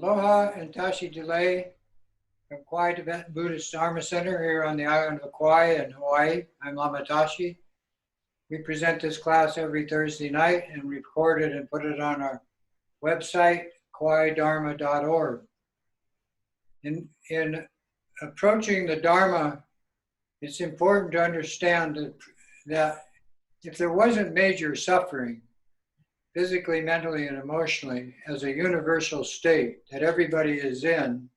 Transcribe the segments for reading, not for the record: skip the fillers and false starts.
Aloha and Tashi Delay from Kauai Tibetan Buddhist Dharma Center here on the island of Kauai in Hawaii. I'm Lama Tashi. We present this class every Thursday night and record it and put it on our website, kauaidharma.org. In approaching the Dharma, it's important to understand that if there wasn't major suffering, physically, mentally, and emotionally, as a universal state that everybody is in,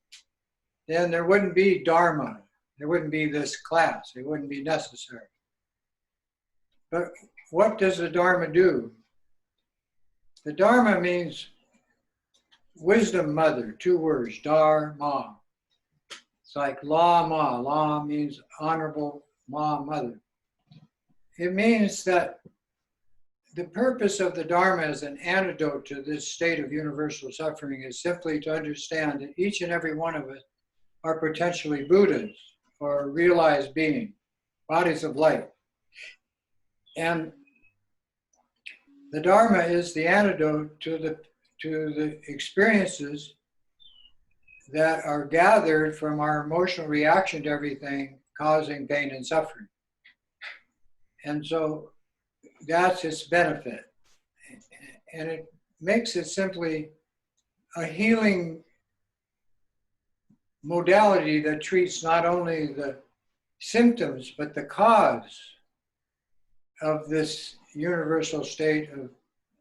then there wouldn't be Dharma. There wouldn't be this class. It wouldn't be necessary. But what does the Dharma do? The Dharma means wisdom mother, 2 words, Dharma. It's like Lama. La means honorable, Ma, mother. It means that the purpose of the Dharma as an antidote to this state of universal suffering is simply to understand that each and every one of us are potentially Buddhas or realized beings, bodies of light. And the Dharma is the antidote to the experiences that are gathered from our emotional reaction to everything causing pain and suffering. And so that's its benefit. And it makes it simply a healing modality that treats not only the symptoms, but the cause of this universal state of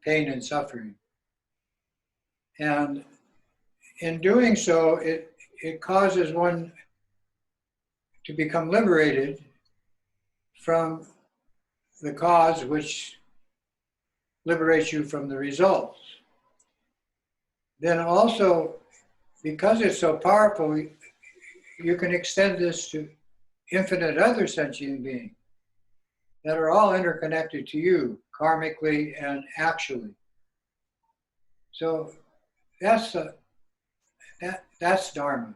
pain and suffering. And in doing so, it causes one to become liberated from the cause, which liberates you from the results. Then also, because it's so powerful, you can extend this to infinite other sentient beings that are all interconnected to you, karmically and actually. So that's Dharma.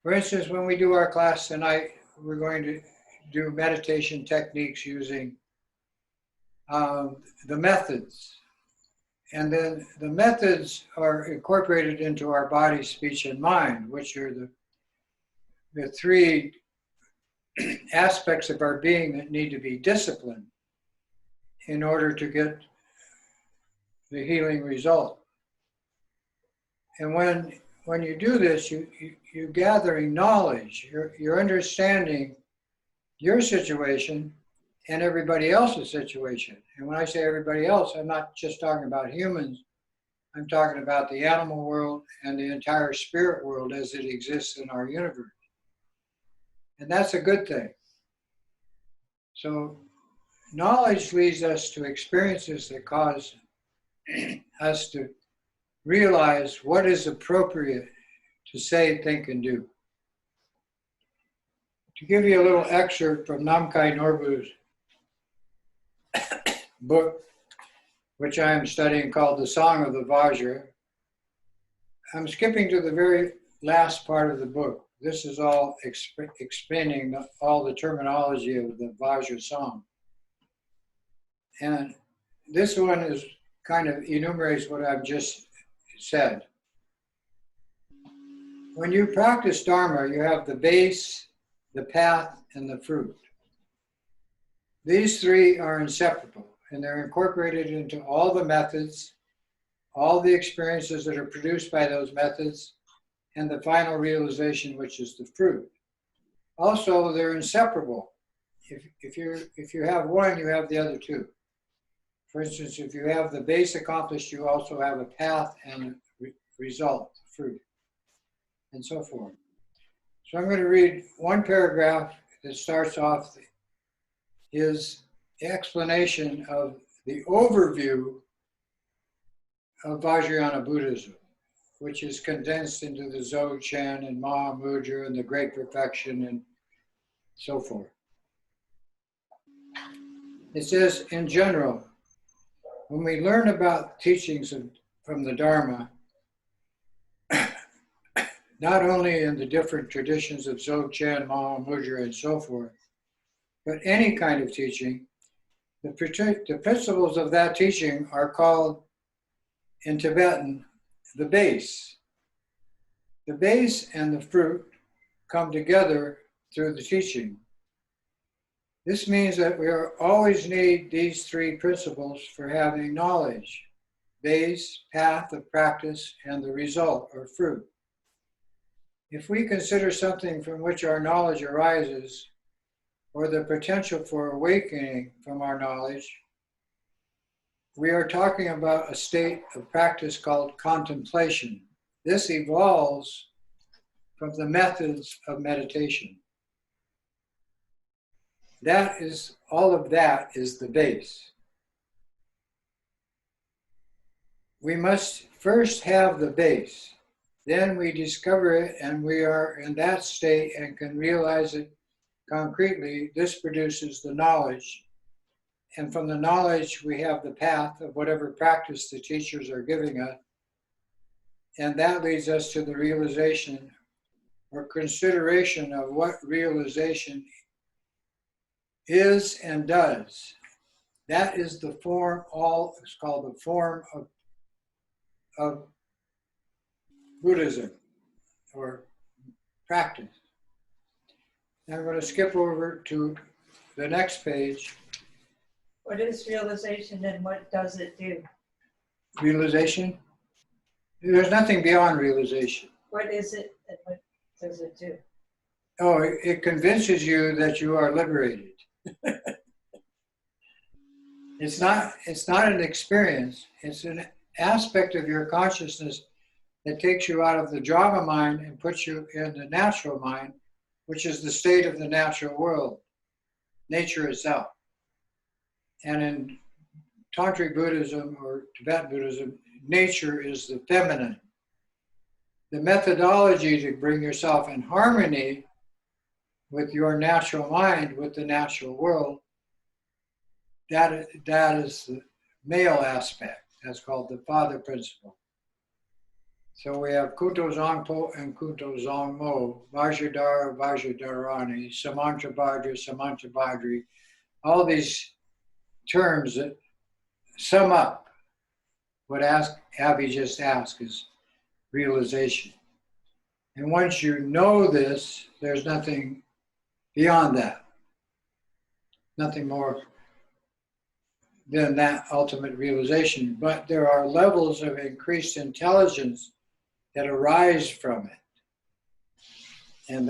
For instance, when we do our class tonight, we're going to do meditation techniques using the methods. And then the methods are incorporated into our body, speech, and mind, which are the 3 aspects of our being that need to be disciplined in order to get the healing result. And when you do this, you're gathering knowledge, you're understanding your situation and everybody else's situation. And when I say everybody else, I'm not just talking about humans. I'm talking about the animal world and the entire spirit world as it exists in our universe. And that's a good thing. So knowledge leads us to experiences that cause us to realize what is appropriate to say, think, and do. To give you a little excerpt from Namkhai Norbu's book, which I am studying, called The Song of the Vajra. I'm skipping to the very last part of the book. This is all explaining all the terminology of the Vajra song. And this one is kind of enumerates what I've just said. When you practice Dharma, you have the base, the path, and the fruit. These 3 are inseparable, and they're incorporated into all the methods, all the experiences that are produced by those methods, and the final realization, which is the fruit. Also, they're inseparable. If you have one, you have the other 2. For instance, if you have the base accomplished, you also have a path and a result, fruit, and so forth. So I'm going to read one paragraph that starts off his explanation of the overview of Vajrayana Buddhism, which is condensed into the Dzogchen and Mahamudra and the Great Perfection and so forth. It says, in general, when we learn about teachings from the Dharma, not only in the different traditions of Dzogchen, Mahamudra, and so forth, but any kind of teaching, the principles of that teaching are called in Tibetan the base. The base and the fruit come together through the teaching. This means that we always need these three principles for having knowledge: base, path of practice, and the result or fruit. If we consider something from which our knowledge arises, or the potential for awakening from our knowledge, we are talking about a state of practice called contemplation. This evolves from the methods of meditation. That is, all of that is the base. We must first have the base. Then we discover it and we are in that state and can realize it concretely. This produces the knowledge. And from the knowledge, we have the path of whatever practice the teachers are giving us. And that leads us to the realization or consideration of what realization is and does. That is the form, it's called the form of Buddhism or practice. Now I'm going to skip over to the next page. What is realization and what does it do? Realization? There's nothing beyond realization. What is it and what does it do? Oh, it convinces you that you are liberated. It's not an experience. It's an aspect of your consciousness that takes you out of the drama mind and puts you in the natural mind, which is the state of the natural world, nature itself. And in Tantric Buddhism or Tibetan Buddhism, nature is the feminine. The methodology to bring yourself in harmony with your natural mind, with the natural world, that is the male aspect. That's called the father principle. So we have Kunto Zangpo and Kunto Zangmo, Vajradhara, Vajradharani, Samantabhadra, Samantabhadri, all these terms that sum up what Abby just asked is realization. And once you know this, there's nothing beyond that. Nothing more than that ultimate realization. But there are levels of increased intelligence that arise from it. And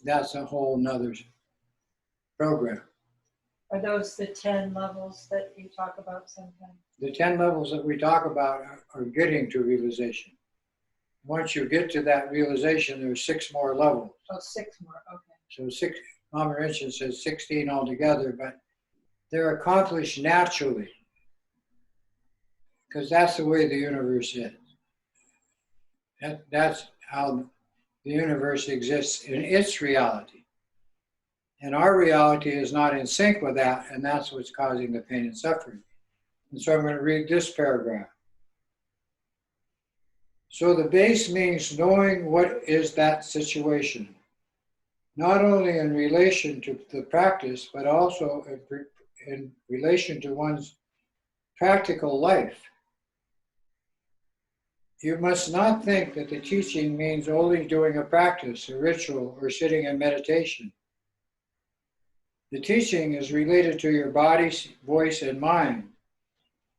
that's a whole nother program. Are those the 10 levels that you talk about sometimes? The 10 levels that we talk about are getting to realization. Once you get to that realization, there's 6 more levels. Oh, 6 more, okay. So 6, Mama Rinchen says 16 altogether, but they're accomplished naturally because that's the way the universe is. That's how the universe exists in its reality. And our reality is not in sync with that, and that's what's causing the pain and suffering. And so I'm going to read this paragraph. So the base means knowing what is that situation, not only in relation to the practice, but also in relation to one's practical life. You must not think that the teaching means only doing a practice, a ritual, or sitting in meditation. The teaching is related to your body, voice, and mind,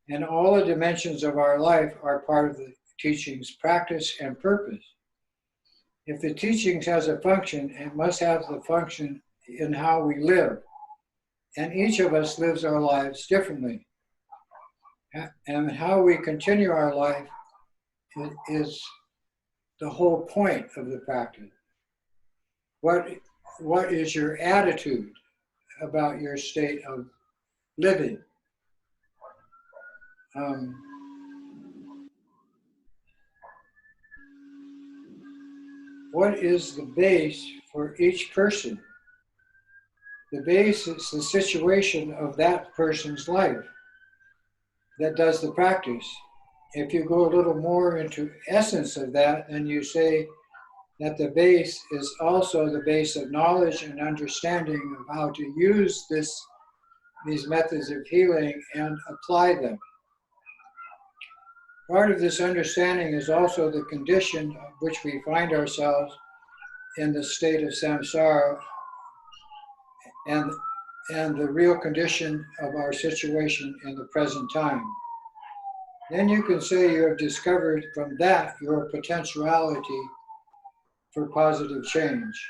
and all the dimensions of our life are part of the teaching's practice and purpose. If the teachings has a function, it must have the function in how we live, and each of us lives our lives differently. And how we continue our life is the whole point of the practice. What is your attitude about your state of living? What is the base for each person? The base is the situation of that person's life that does the practice. If you go a little more into essence of that, then you say that the base is also the base of knowledge and understanding of how to use these methods of healing and apply them. Part of this understanding is also the condition of which we find ourselves in the state of samsara and the real condition of our situation in the present time. Then you can say you have discovered from that your potentiality for positive change.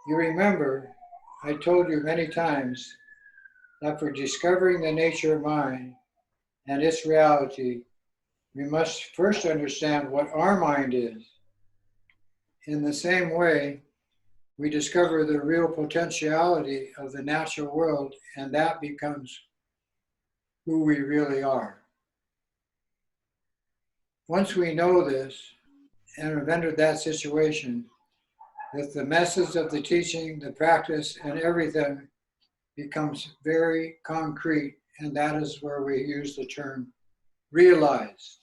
You remember, I told you many times that for discovering the nature of mind and its reality, we must first understand what our mind is. In the same way, we discover the real potentiality of the natural world, and that becomes who we really are. Once we know this and have entered that situation, that the message of the teaching, the practice, and everything becomes very concrete, and that is where we use the term realize,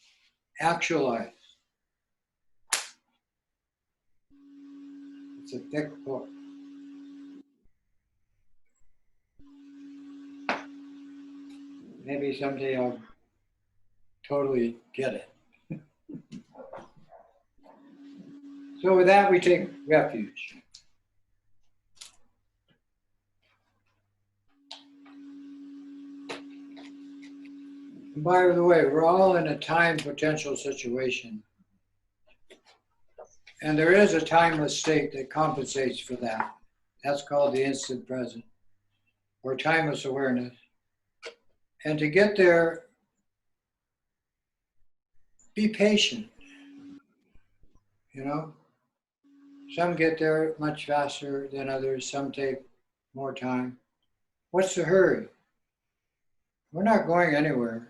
actualize. It's a thick book. Maybe someday I'll totally get it. So with that, we take refuge. And by the way, we're all in a time potential situation. And there is a timeless state that compensates for that. That's called the instant present, or timeless awareness. And to get there, be patient. You know, some get there much faster than others, some take more time. What's the hurry? We're not going anywhere.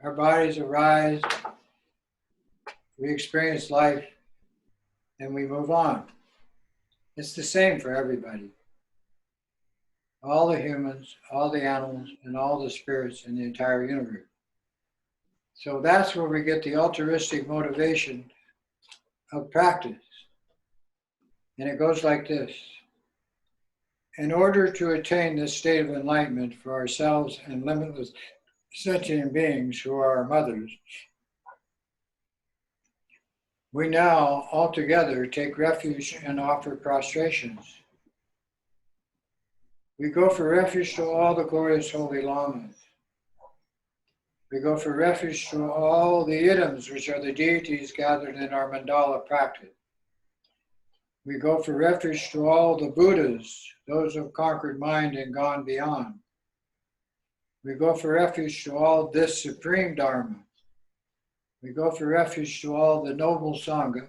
Our bodies arise, we experience life, and we move on. It's the same for everybody. All the humans, all the animals, and all the spirits in the entire universe. So that's where we get the altruistic motivation of practice. And it goes like this. In order to attain this state of enlightenment for ourselves and limitless sentient beings who are our mothers, we now all together take refuge and offer prostrations. We go for refuge to all the glorious holy lamas. We go for refuge to all the idams, which are the deities gathered in our mandala practice. We go for refuge to all the Buddhas, those who have conquered mind and gone beyond. We go for refuge to all this supreme Dharma. We go for refuge to all the noble Sangha.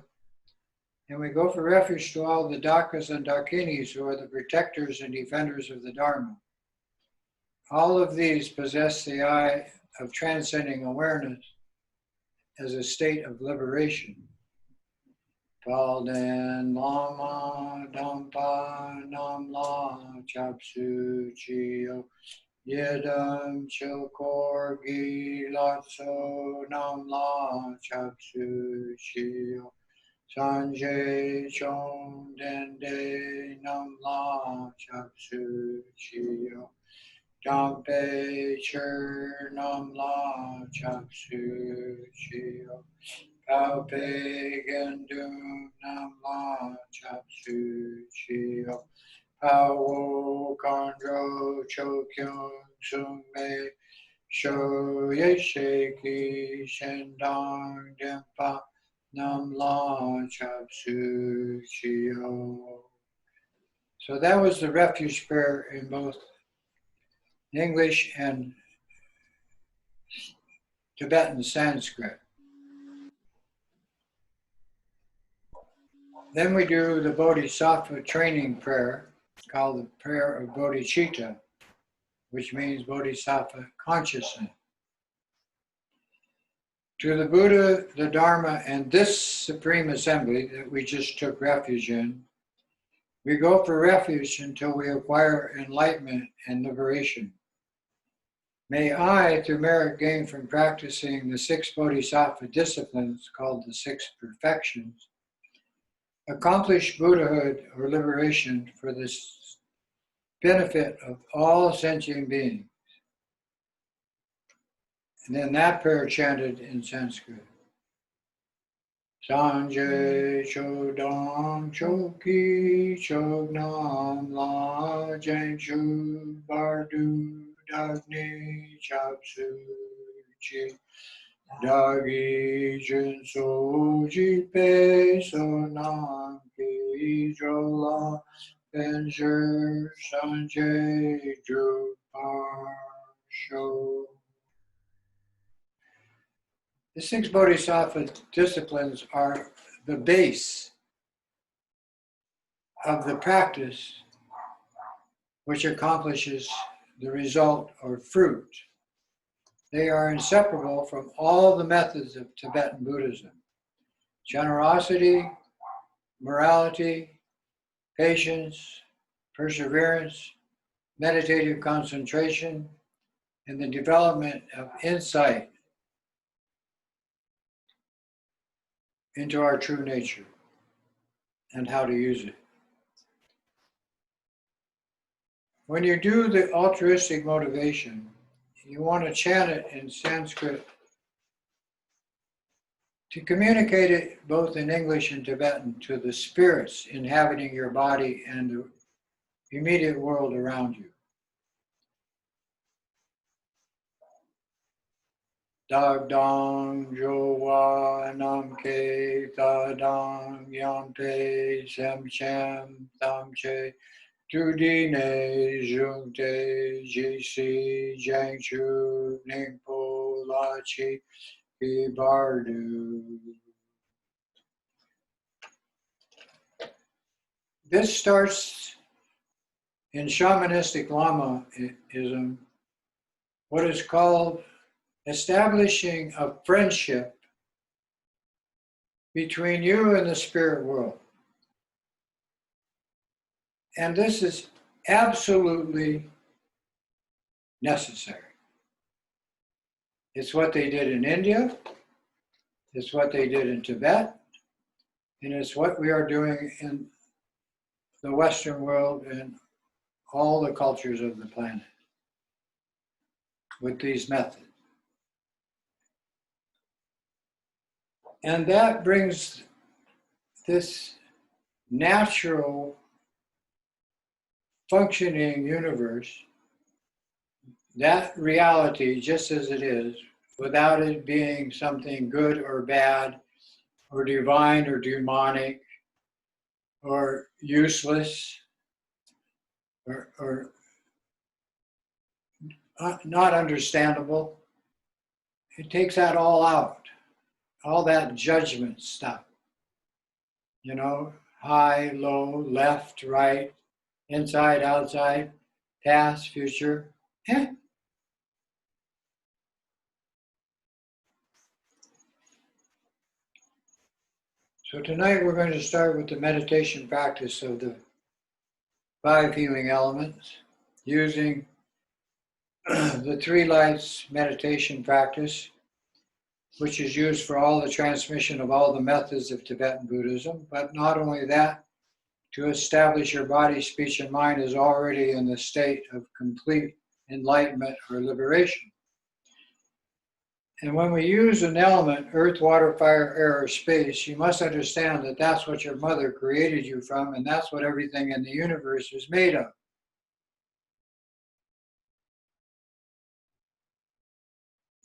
And we go for refuge to all the Dakas and Dakinis who are the protectors and defenders of the Dharma. All of these possess the eye of transcending awareness as a state of liberation. Palden Lama Dampa Nam La Chapsu Chio Yedam Chokor Gilatso Nam La Chapsu Chio Sanjay Chon Dende Nam La Chapsu Chio Dampe Chur Nam La Chapsu Chio Paupe Gendum Nam La Chapsu Chio Pawo Kondro Chokyung Sung Me Sho Yesheki Shendang Dempa Nam La Chapsu Chio. So that was the refuge prayer in both English and Tibetan Sanskrit. Then we do the Bodhisattva training prayer, called the prayer of Bodhicitta, which means Bodhisattva consciousness. To the Buddha, the Dharma, and this Supreme Assembly that we just took refuge in, we go for refuge until we acquire enlightenment and liberation. May I, through merit gained from practicing the 6 Bodhisattva disciplines called the 6 perfections, accomplish Buddhahood or liberation for the benefit of all sentient beings. And then that prayer chanted in Sanskrit. Sanjay Chodam Choki Chognam La Jenshu Bardu Dagni Chapsu Chi Dagi Jinso Jipe Sonam Ki Jola Benzer Sanjay Drupar Show. The six bodhisattva disciplines are the base of the practice which accomplishes the result or fruit. They are inseparable from all the methods of Tibetan Buddhism. Generosity, morality, patience, perseverance, meditative concentration, and the development of insight into our true nature and how to use it. When you do the altruistic motivation, you want to chant it in Sanskrit to communicate it both in English and Tibetan to the spirits inhabiting your body and the immediate world around you. Dag dong jowa nam ke ta dang yam pe sem chem tam che tu di ne jung te ji si jang chu ning po la chi pi bardu. This starts in shamanistic Lamaism, what is called establishing a friendship between you and the spirit world. And this is absolutely necessary. It's what they did in India, it's what they did in Tibet, and it's what we are doing in the Western world and all the cultures of the planet with these methods. And that brings this natural functioning universe, that reality just as it is, without it being something good or bad, or divine or demonic, or useless, or not understandable. It takes that all out, all that judgment stuff. You know, high, low, left, right, inside, outside, past, future. So tonight we're going to start with the meditation practice of the 5 healing elements using the 3 lights meditation practice, which is used for all the transmission of all the methods of Tibetan Buddhism. But not only that, to establish your body, speech, and mind is already in the state of complete enlightenment or liberation. And when we use an element, earth, water, fire, air, or space, you must understand that that's what your mother created you from, and that's what everything in the universe is made of.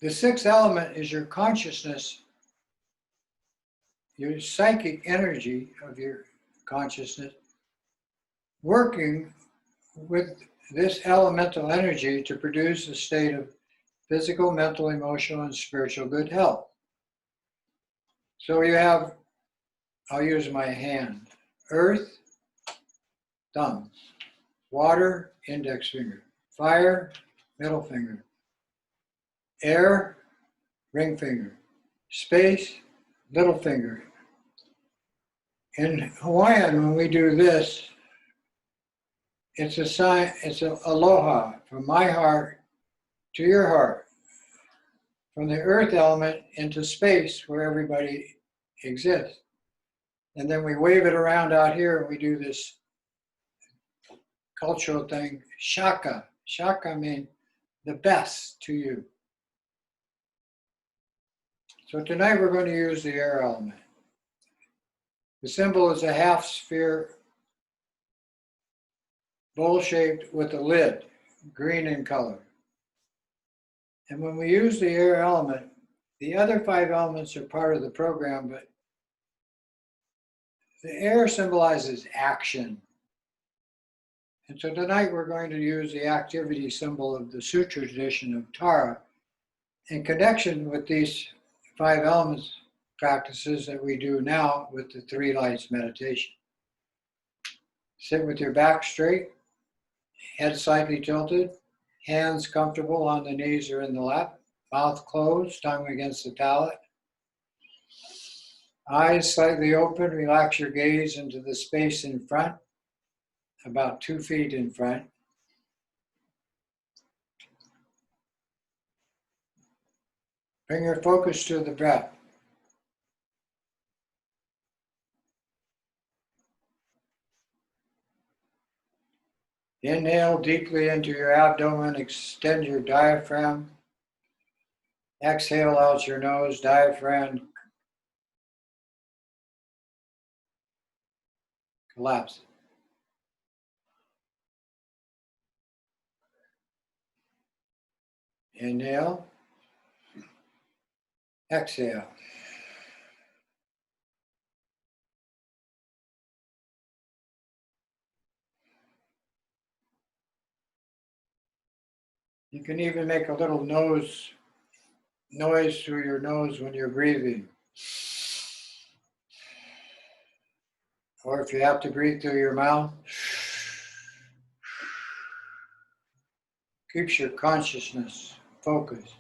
The 6th element is your consciousness, your psychic energy of your consciousness, working with this elemental energy to produce a state of physical, mental, emotional, and spiritual good health. So you have, I'll use my hand, earth, thumb, water, index finger, fire, middle finger, air, ring finger, space, little finger. In Hawaiian, when we do this, it's a sign, it's an aloha, from my heart to your heart, from the earth element into space where everybody exists. And then we wave it around out here and we do this cultural thing, shaka. Shaka means the best to you. So tonight we're going to use the air element. The symbol is a half sphere, bowl-shaped with a lid, green in color. And when we use the air element, the other 5 elements are part of the program, but the air symbolizes action. And so tonight we're going to use the activity symbol of the Sutra tradition of Tara in connection with these 5 elements practices that we do now with the 3 lights meditation. Sit with your back straight, head slightly tilted, hands comfortable on the knees or in the lap, mouth closed, tongue against the palate. Eyes slightly open, relax your gaze into the space in front, about 2 feet in front. Bring your focus to the breath. Inhale deeply into your abdomen, extend your diaphragm. Exhale out your nose, diaphragm collapse. Inhale, exhale. You can even make a little noise through your nose when you're breathing. Or if you have to breathe through your mouth, keeps your consciousness focused.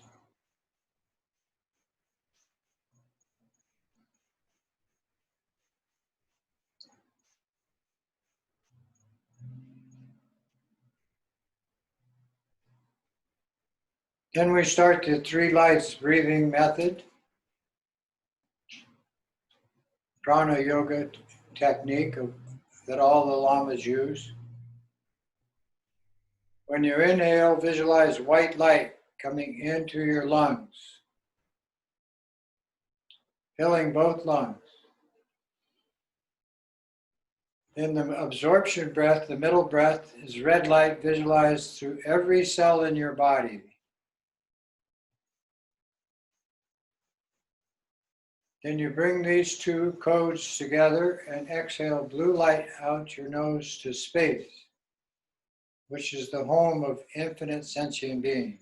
Then we start the 3 lights breathing method, prana yoga technique that all the lamas use. When you inhale, visualize white light coming into your lungs, filling both lungs. In the absorption breath, the middle breath, is red light visualized through every cell in your body. Then you bring these 2 codes together and exhale blue light out your nose to space, which is the home of infinite sentient beings.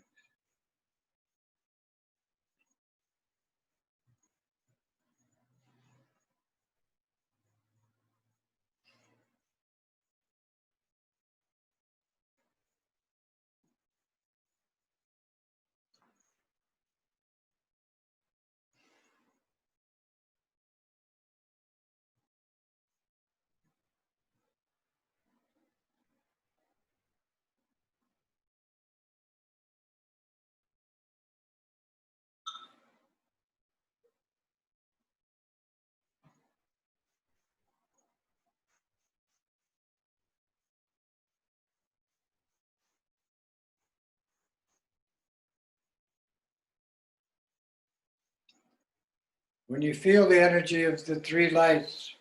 When you feel the energy of the 3 lights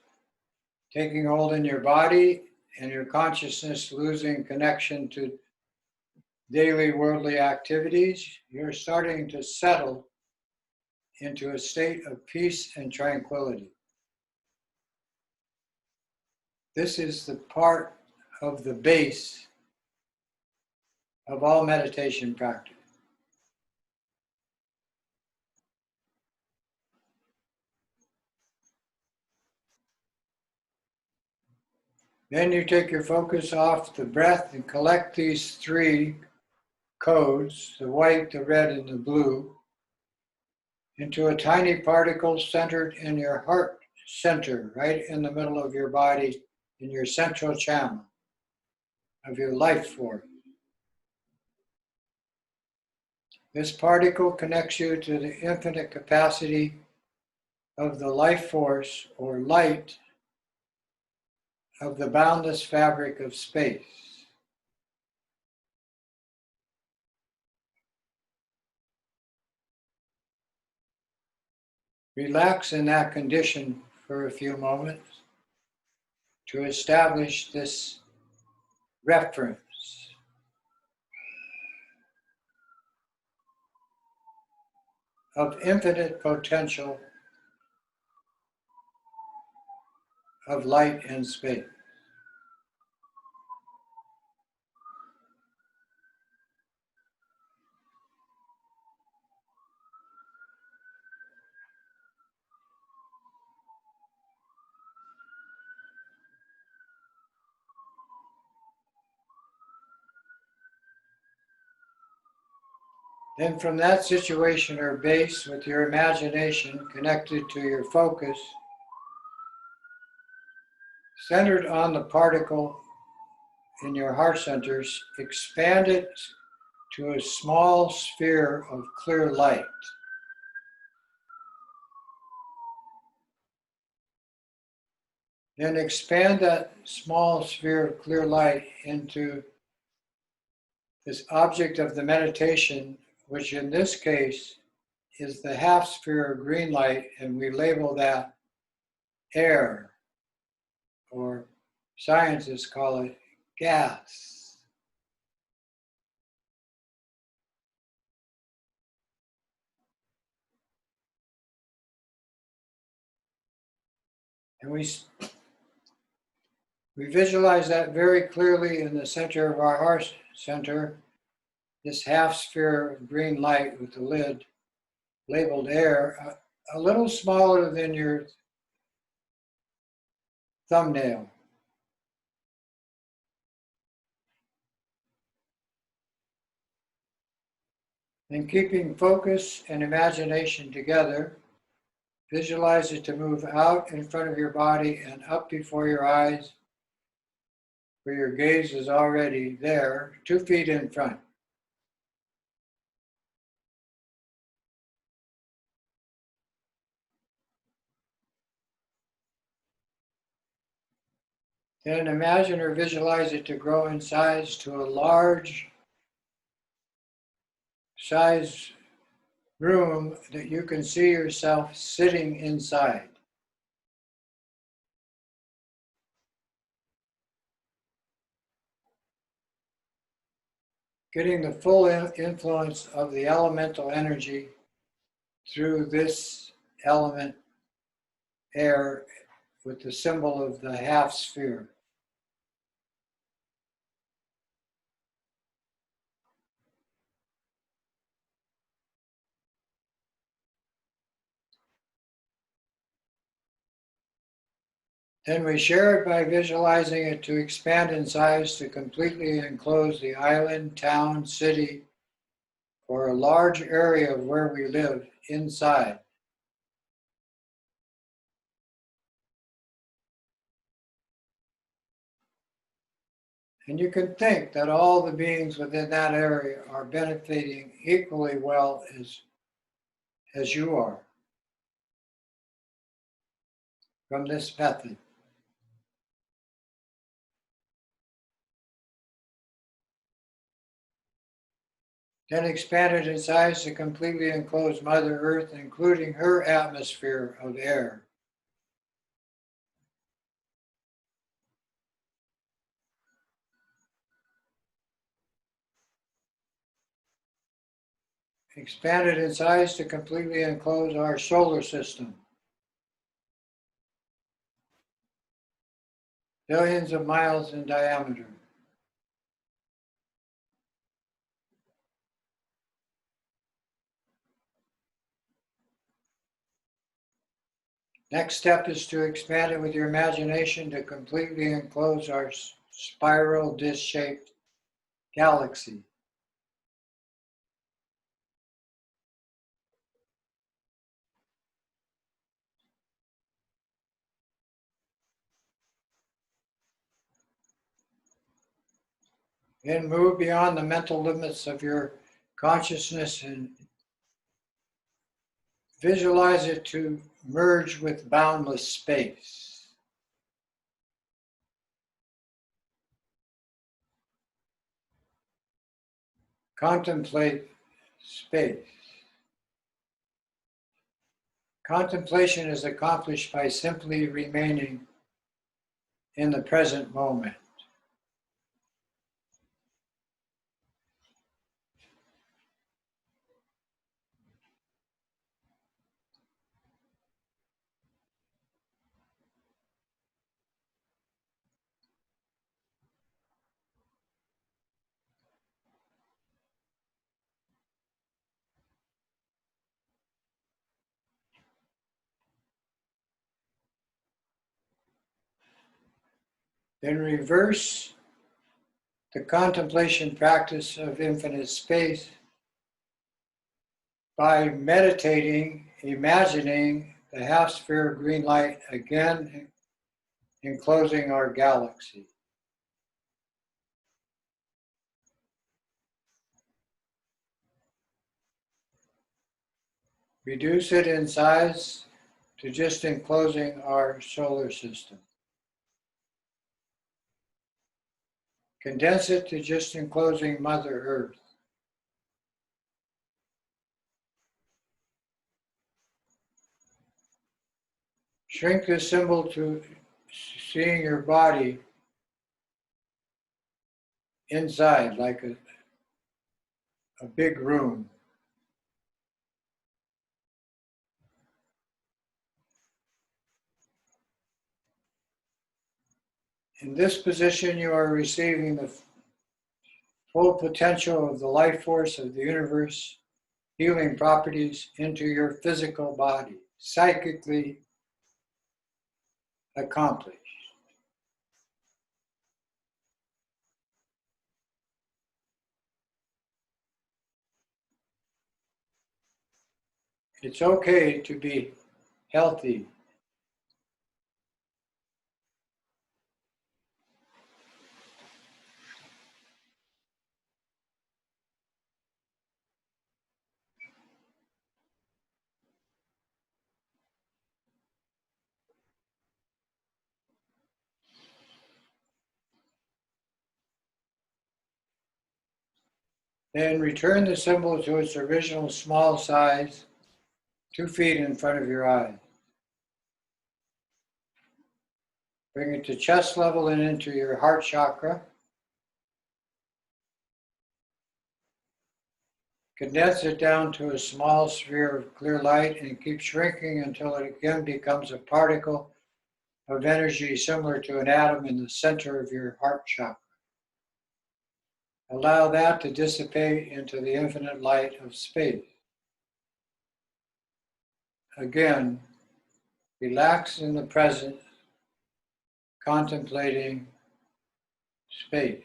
taking hold in your body and your consciousness losing connection to daily worldly activities, you're starting to settle into a state of peace and tranquility. This is the part of the base of all meditation practice. Then you take your focus off the breath and collect these 3 codes, the white, the red, and the blue, into a tiny particle centered in your heart center, right in the middle of your body, in your central channel of your life force. This particle connects you to the infinite capacity of the life force or light of the boundless fabric of space. Relax in that condition for a few moments to establish this reference. Of infinite potential of light and space. Then from that situation or base with your imagination connected to your focus, centered on the particle in your heart centers, expand it to a small sphere of clear light. Then expand that small sphere of clear light into this object of the meditation, which in this case is the half sphere of green light, and we label that air, or scientists call it gas. And we visualize that very clearly in the center of our heart center, this half sphere of green light with the lid labeled air, a little smaller than your thumbnail. And keeping focus and imagination together, visualize it to move out in front of your body and up before your eyes, where your gaze is already there, 2 feet in front. Then imagine or visualize it to grow in size to a large size room that you can see yourself sitting inside. Getting the full influence of the elemental energy through this element, air, with the symbol of the half sphere. Then we share it by visualizing it to expand in size to completely enclose the island, town, city, or a large area of where we live inside. And you can think that all the beings within that area are benefiting equally well as you are from this method. Then expand it in size to completely enclose Mother Earth, including her atmosphere of air. Expand it in size to completely enclose our solar system. Billions of miles in diameter. Next step is to expand it with your imagination to completely enclose our spiral disc-shaped galaxy. Then move beyond the mental limits of your consciousness and visualize it to merge with boundless space. Contemplate space. Contemplation is accomplished by simply remaining in the present moment. Then reverse the contemplation practice of infinite space by meditating, imagining the half-sphere of green light again enclosing our galaxy. Reduce it in size to just enclosing our solar system. Condense it to just enclosing Mother Earth. Shrink the symbol to seeing your body inside like a big room. In this position, you are receiving the full potential of the life force of the universe, healing properties into your physical body, psychically accomplished. It's okay to be healthy. Then return the symbol to its original small size, 2 feet in front of your eyes. Bring it to chest level and into your heart chakra. Condense it down to a small sphere of clear light and keep shrinking until it again becomes a particle of energy similar to an atom in the center of your heart chakra. Allow that to dissipate into the infinite light of space. Again, relax in the present, contemplating space.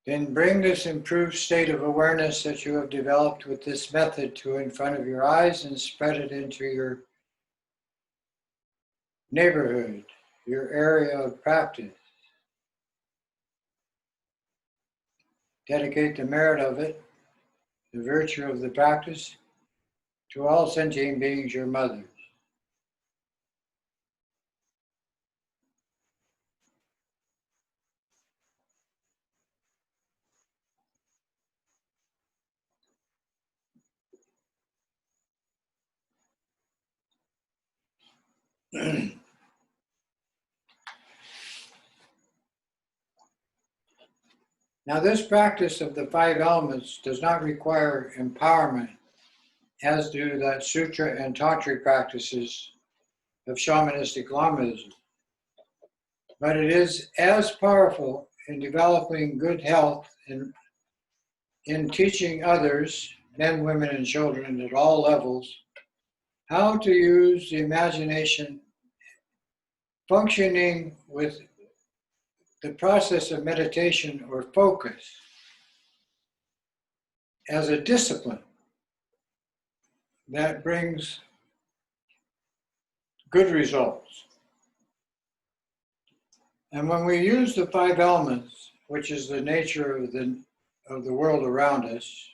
Then bring this improved state of awareness that you have developed with this method to in front of your eyes and spread it into your neighborhood, your area of practice. Dedicate the merit of it, the virtue of the practice, to all sentient beings, your mothers. Now, this practice of the 5 elements does not require empowerment, as do the sutra and tantric practices of shamanistic Lamaism. But it is as powerful in developing good health and in teaching others, men, women, and children at all levels, how to use the imagination functioning with the process of meditation or focus as a discipline that brings good results. And when we use the 5 elements, which is the nature of the world around us,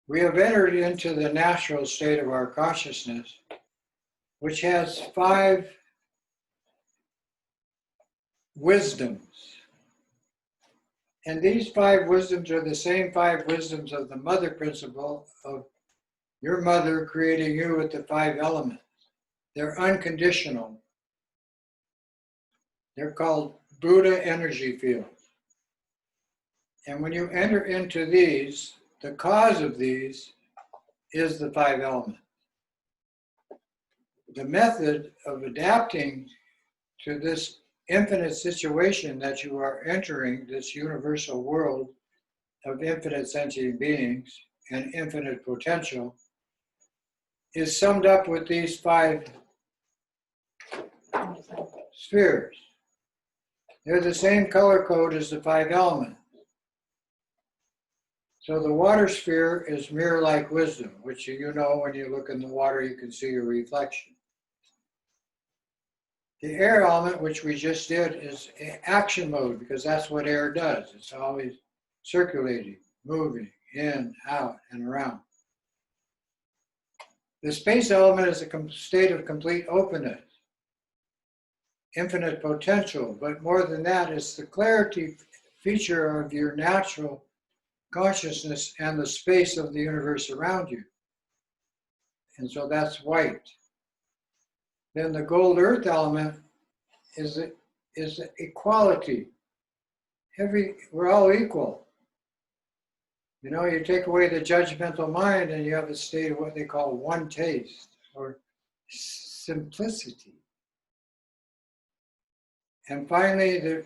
we have entered into the natural state of our consciousness, which has 5 wisdoms. And these 5 wisdoms are the same 5 wisdoms of the mother principle of your mother creating you with the 5 elements. They're unconditional. They're called Buddha energy fields. And when you enter into these, the cause of these is the 5 elements. The method of adapting to this infinite situation that you are entering, this universal world of infinite sentient beings and infinite potential, is summed up with these 5 spheres. They're the same color code as the 5 elements. So the water sphere is mirror-like wisdom, which you know when you look in the water, you can see your reflection. The air element, which we just did, is action mode because that's what air does. It's always circulating, moving, in, out, and around. The space element is a state of complete openness, infinite potential, but more than that, it's the clarity feature of your natural consciousness and the space of the universe around you. And so that's white. Then the gold earth element is equality. We're all equal. You know, you take away the judgmental mind and you have a state of what they call one taste or simplicity. And finally, the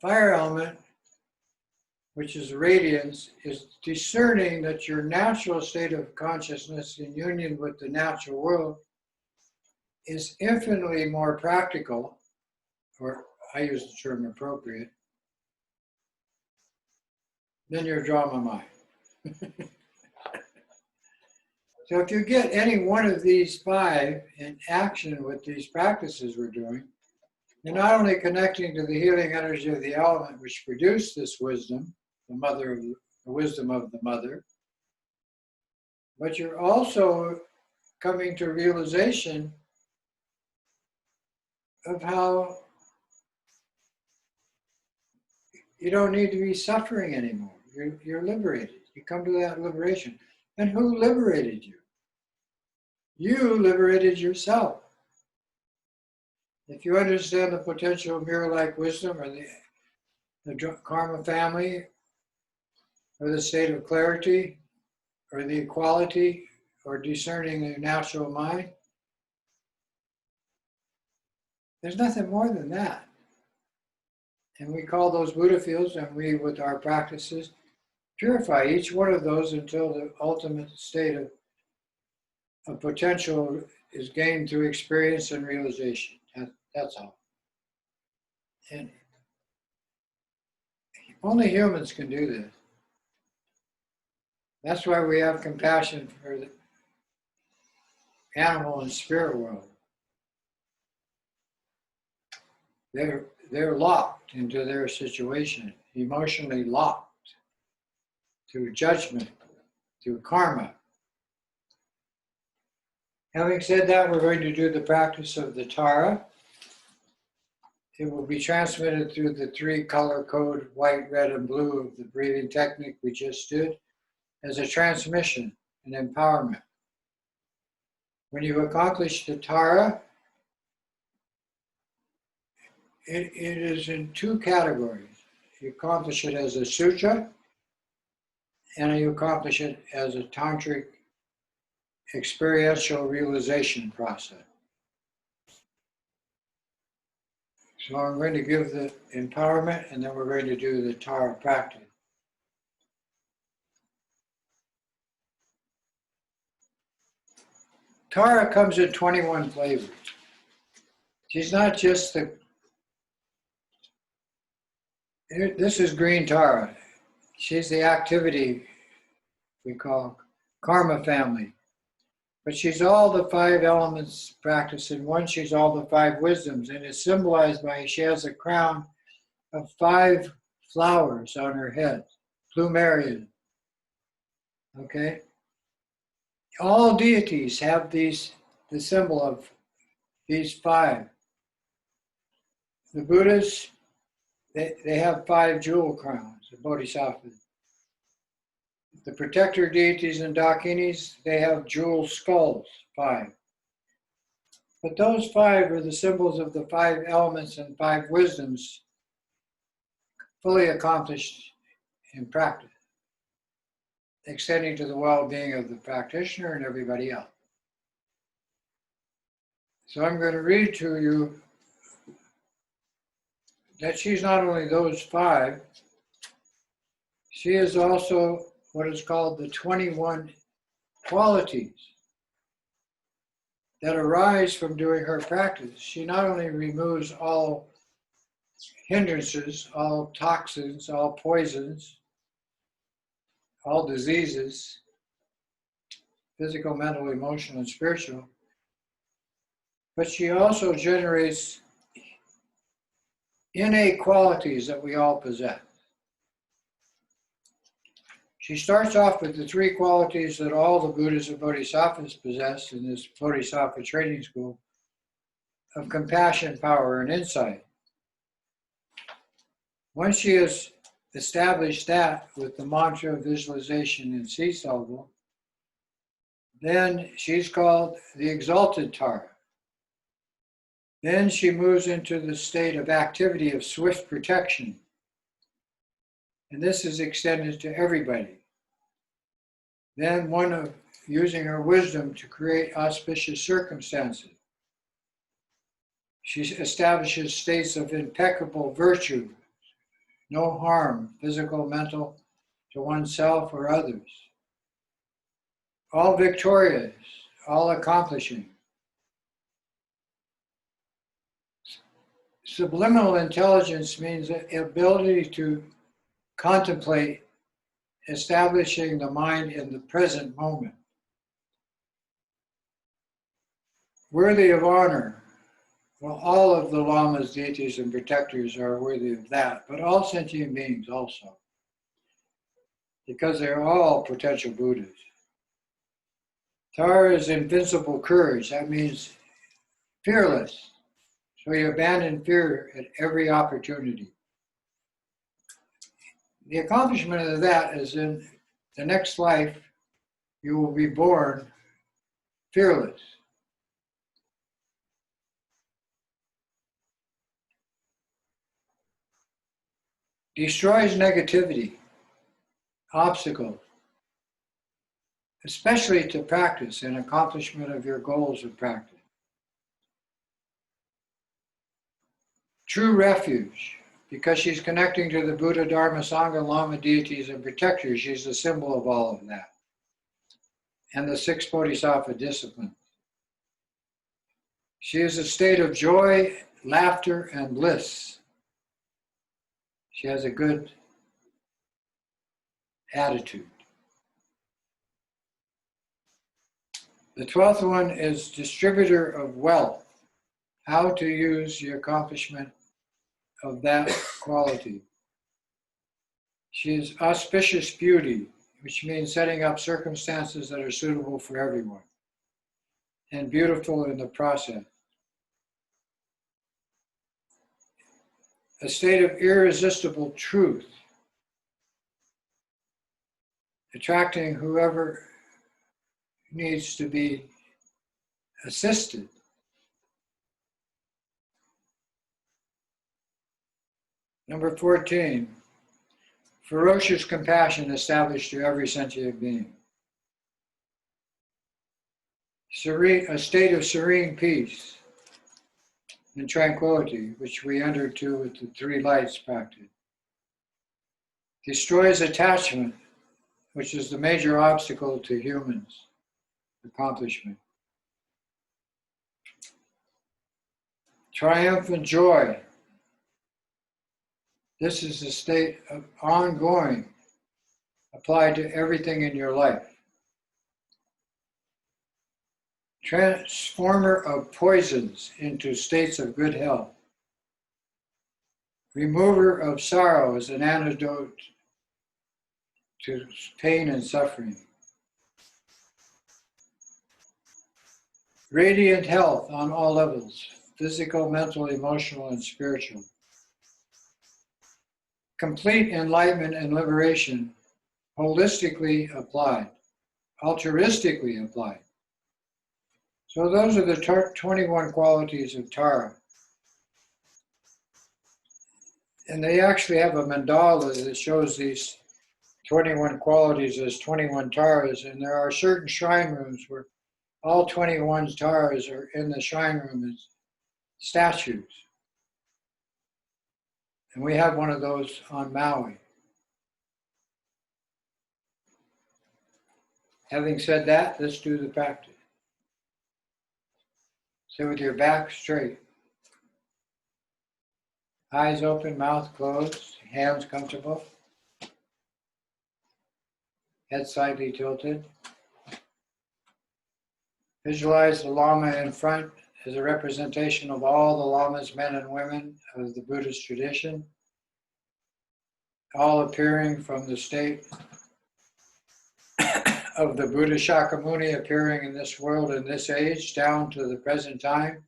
fire element, which is radiance, is discerning that your natural state of consciousness in union with the natural world is infinitely more practical, or I use the term appropriate, than your drama mind. So if you get any one of these 5 in action with these practices we're doing, you're not only connecting to the healing energy of the element which produced this wisdom, the wisdom of the mother, but you're also coming to realization of how you don't need to be suffering anymore. You're liberated. You come to that liberation. And who liberated you? You liberated yourself. If you understand the potential of mirror-like wisdom or the karma family or the state of clarity or the equality or discerning the natural mind, there's nothing more than that. And we call those Buddha fields, and we, with our practices, purify each one of those until the ultimate state of potential is gained through experience and realization. That's all. And only humans can do this. That's why we have compassion for the animal and spirit world. They're locked into their situation, emotionally locked to judgment, to karma. Having said that, we're going to do the practice of the Tara. It will be transmitted through the 3 color code, white, red, and blue of the breathing technique we just did as a transmission and empowerment. When you accomplish the Tara, it is in 2 categories. You accomplish it as a sutra, and you accomplish it as a tantric experiential realization process. So I'm going to give the empowerment, and then we're going to do the Tara practice. Tara comes in 21 flavors. She's not just this is green Tara. She's the activity we call karma family. But she's all the 5 elements practice in one. She's all the 5 wisdoms, and it's symbolized by she has a crown of 5 flowers on her head, plumerian. Okay? All deities have the symbol of these 5. The Buddhas, they have 5 jewel crowns, the bodhisattvas. The protector deities and dakinis, they have jewel skulls, 5. But those 5 are the symbols of the 5 elements and 5 wisdoms fully accomplished in practice, extending to the well-being of the practitioner and everybody else. So I'm going to read to you that she's not only those 5, she is also what is called the 21 qualities that arise from doing her practice. She not only removes all hindrances, all toxins, all poisons, all diseases, physical, mental, emotional, and spiritual, but she also generates innate qualities that we all possess. She starts off with the 3 qualities that all the Buddhas and Bodhisattvas possess in this Bodhisattva training school of compassion, power, and insight. Once she has established that with the mantra, visualization, and sea salvo, then she's called the exalted Tara. Then she moves into the state of activity of swift protection. And this is extended to everybody. Then one of using her wisdom to create auspicious circumstances. She establishes states of impeccable virtue, no harm, physical, mental, to oneself or others. All victorious, all accomplishing. Subliminal intelligence means the ability to contemplate, establishing the mind in the present moment. Worthy of honor. Well, all of the lamas, deities, and protectors are worthy of that, but all sentient beings also, because they're all potential Buddhas. Tara is invincible courage. That means fearless. So you abandon fear at every opportunity. The accomplishment of that is in the next life, you will be born fearless. Destroys negativity, obstacles, especially to practice and accomplishment of your goals of practice. True refuge, because she's connecting to the Buddha, Dharma, Sangha, Lama, deities, and protectors. She's the symbol of all of that. And the 6 Bodhisattva disciplines. She is a state of joy, laughter, and bliss. She has a good attitude. The 12th one is distributor of wealth. How to use the accomplishment of that quality. She is auspicious beauty, which means setting up circumstances that are suitable for everyone, and beautiful in the process. A state of irresistible truth, attracting whoever needs to be assisted. Number 14, ferocious compassion established to every sentient being. A state of serene peace and tranquility, which we enter to with the 3 lights practice. Destroys attachment, which is the major obstacle to humans' accomplishment. Triumphant joy. This is a state of ongoing, applied to everything in your life. transformer of poisons into states of good health, remover of sorrow as an antidote to pain and suffering, radiant health on all levels, physical, mental, emotional, and spiritual, complete enlightenment and liberation, holistically applied, altruistically applied. So those are the 21 qualities of Tara. And they actually have a mandala that shows these 21 qualities as 21 Taras. And there are certain shrine rooms where all 21 Taras are in the shrine room as statues. And we have one of those on Maui. Having said that, let's do the practice. Sit with your back straight. Eyes open, mouth closed, hands comfortable. Head slightly tilted. Visualize the Lama in front as a representation of all the Lamas, men and women of the Buddhist tradition, all appearing from the state of the Buddha Shakyamuni appearing in this world in this age down to the present time,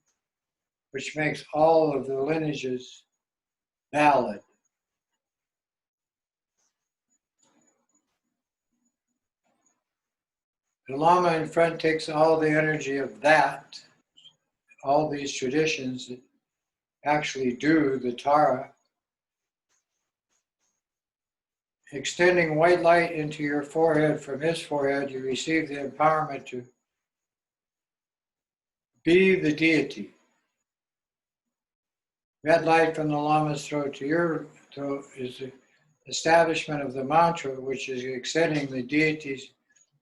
which makes all of the lineages valid. The Lama in front takes all the energy of that, all these traditions that actually do the Tara, extending white light into your forehead. From his forehead, you receive the empowerment to be the deity. Red light from the Lama's throat to your throat is the establishment of the mantra, which is extending the deities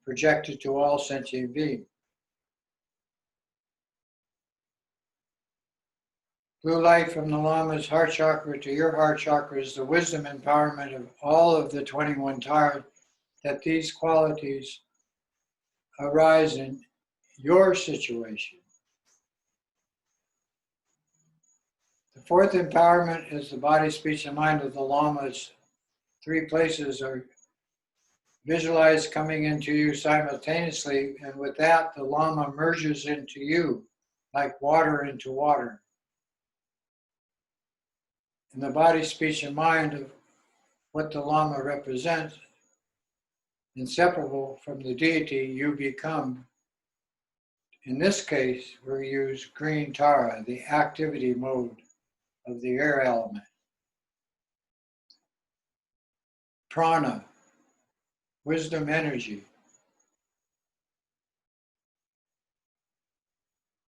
projected to all sentient beings. Blue light from the Lama's heart chakra to your heart chakra is the wisdom empowerment of all of the 21 Taras, that these qualities arise in your situation. The fourth empowerment is the body, speech, and mind of the Lamas. 3 places are visualized coming into you simultaneously, and with that, the Lama merges into you like water into water. And the body, speech, and mind of what the Lama represents, inseparable from the deity, you become. In this case, we use green Tara, the activity mode of the air element. Prana, wisdom energy.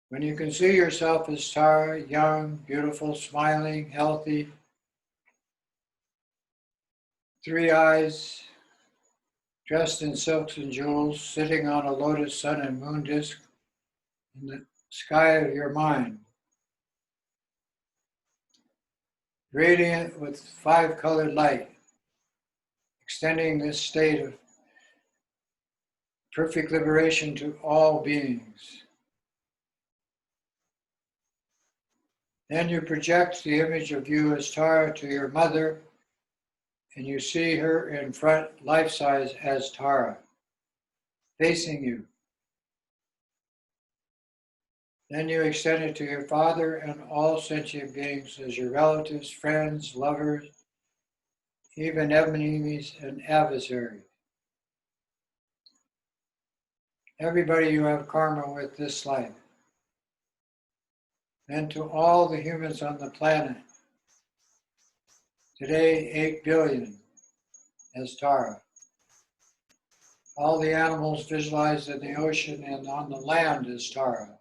When you can see yourself as Tara, young, beautiful, smiling, healthy, 3 eyes, dressed in silks and jewels, sitting on a lotus sun and moon disk in the sky of your mind, radiant with 5-colored light, extending this state of perfect liberation to all beings. Then you project the image of you as Tara to your mother, and you see her in front, life-size, as Tara, facing you. Then you extend it to your father and all sentient beings as your relatives, friends, lovers, even enemies and adversaries. Everybody you have karma with this life. Then to all the humans on the planet. Today, 8 billion as Tara. All the animals visualized in the ocean and on the land as Tara,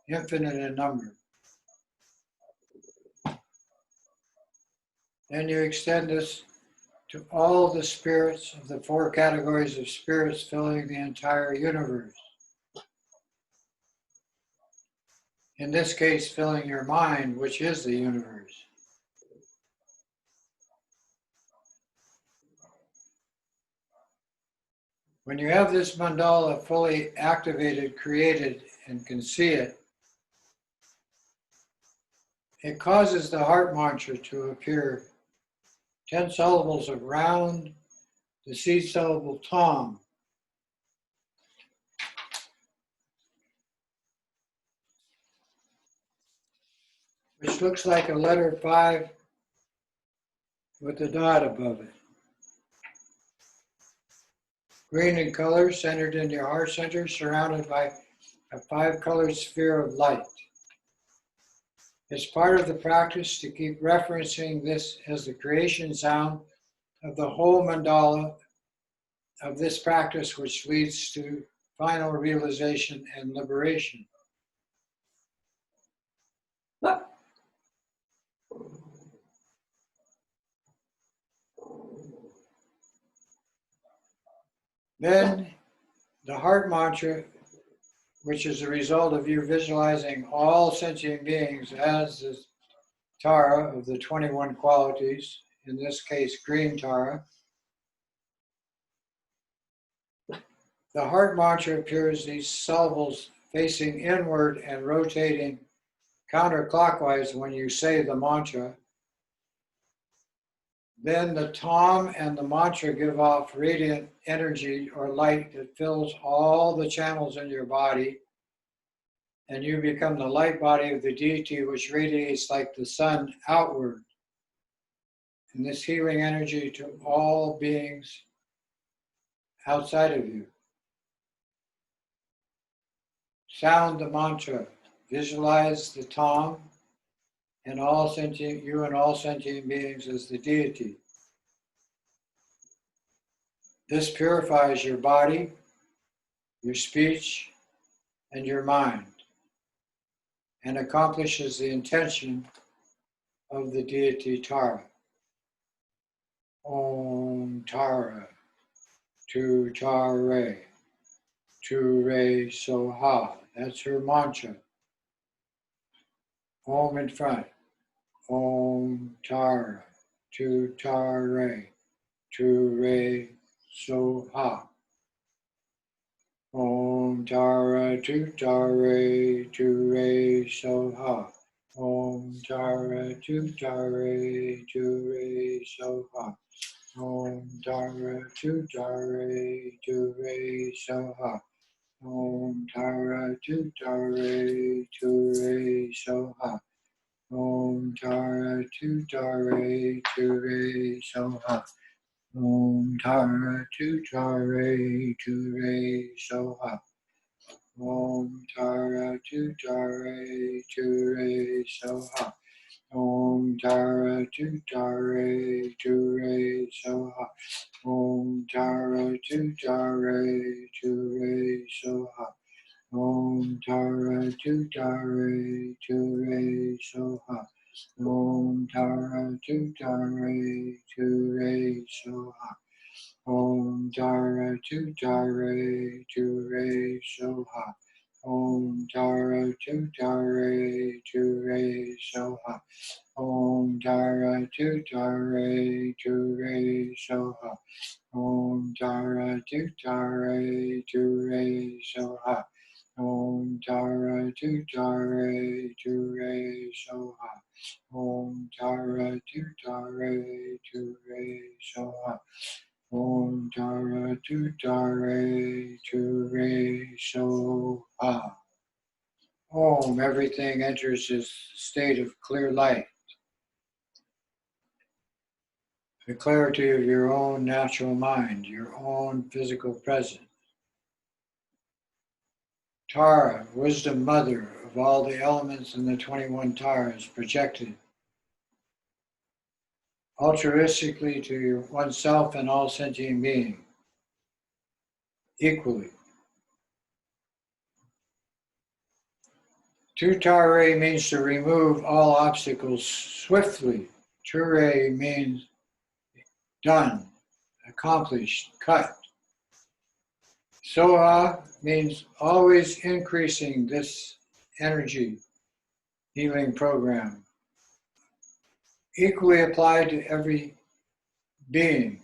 infinite in number. Then you extend this to all the spirits of the 4 categories of spirits filling the entire universe. In this case, filling your mind, which is the universe. When you have this mandala fully activated, created, and can see it, it causes the heart mantra to appear 10 syllables of round, the seed syllable Tom, which looks like a letter 5 with a dot above it. Green in color, centered in your heart center, surrounded by a 5-colored sphere of light. It's part of the practice to keep referencing this as the creation sound of the whole mandala of this practice, which leads to final realization and liberation. Then the heart mantra, which is a result of you visualizing all sentient beings as the Tara of the 21 qualities, in this case, green Tara. The heart mantra appears these syllables facing inward and rotating counterclockwise when you say the mantra. Then the Tom and the mantra give off radiant energy or light that fills all the channels in your body, and you become the light body of the deity, which radiates like the sun outward. And this healing energy to all beings outside of you. Sound the mantra, visualize the Tom and all sentient, you and all sentient beings as the deity. This purifies your body, your speech, and your mind, and accomplishes the intention of the deity Tara. Om Tara, Tu Tare, Tu Re Soha. That's her mantra. Om in front. Om Tara, Tu Tare, Tu Re Soha. Om Tara, Tu Tare, Tu Re Soha. Om Tara, Tu Tare, Tu Re Soha. Om Tara, Tu Tare, Tu Re Soha. Om Tara, Tu Tare, Tu Re Soha. Om Tara, Tu Tare, Tu Re Soha. Om Tara, Tu Tare, Tu Re Soha. Om Tara, Tu Tare, Tu Re Soha. Om Tara, Tu Tare, Tu Re Soha. Om Tara, Tu Tare, Tu Re Soha. Om Tara, Tu Tare, Tu Re Soha. Om Tara, Tu Tare, Tu Re Soha. Om Tara, Tu Tare, Tu Re Soha. Om Tara, Tu Tare, Tu Re Soha. Om Tara, Tu Tare, Tu Re Soha. Om Tara, Tu Tare, Tu Re Soha. Om Tara, Tu Tare, Tu Re Soha. Om Tara, Tu Tare, Tu Re Soha. Om Tara, Tu Tare, Tu Re Soha. Om, everything enters this state of clear light. The clarity of your own natural mind, your own physical presence. Tara, wisdom mother of all the elements in the 21 Taras, projected altruistically to oneself and all sentient beings, equally. Tu Tare means to remove all obstacles swiftly. Ture means done, accomplished, cut. Soha means always increasing this energy healing program, equally applied to every being.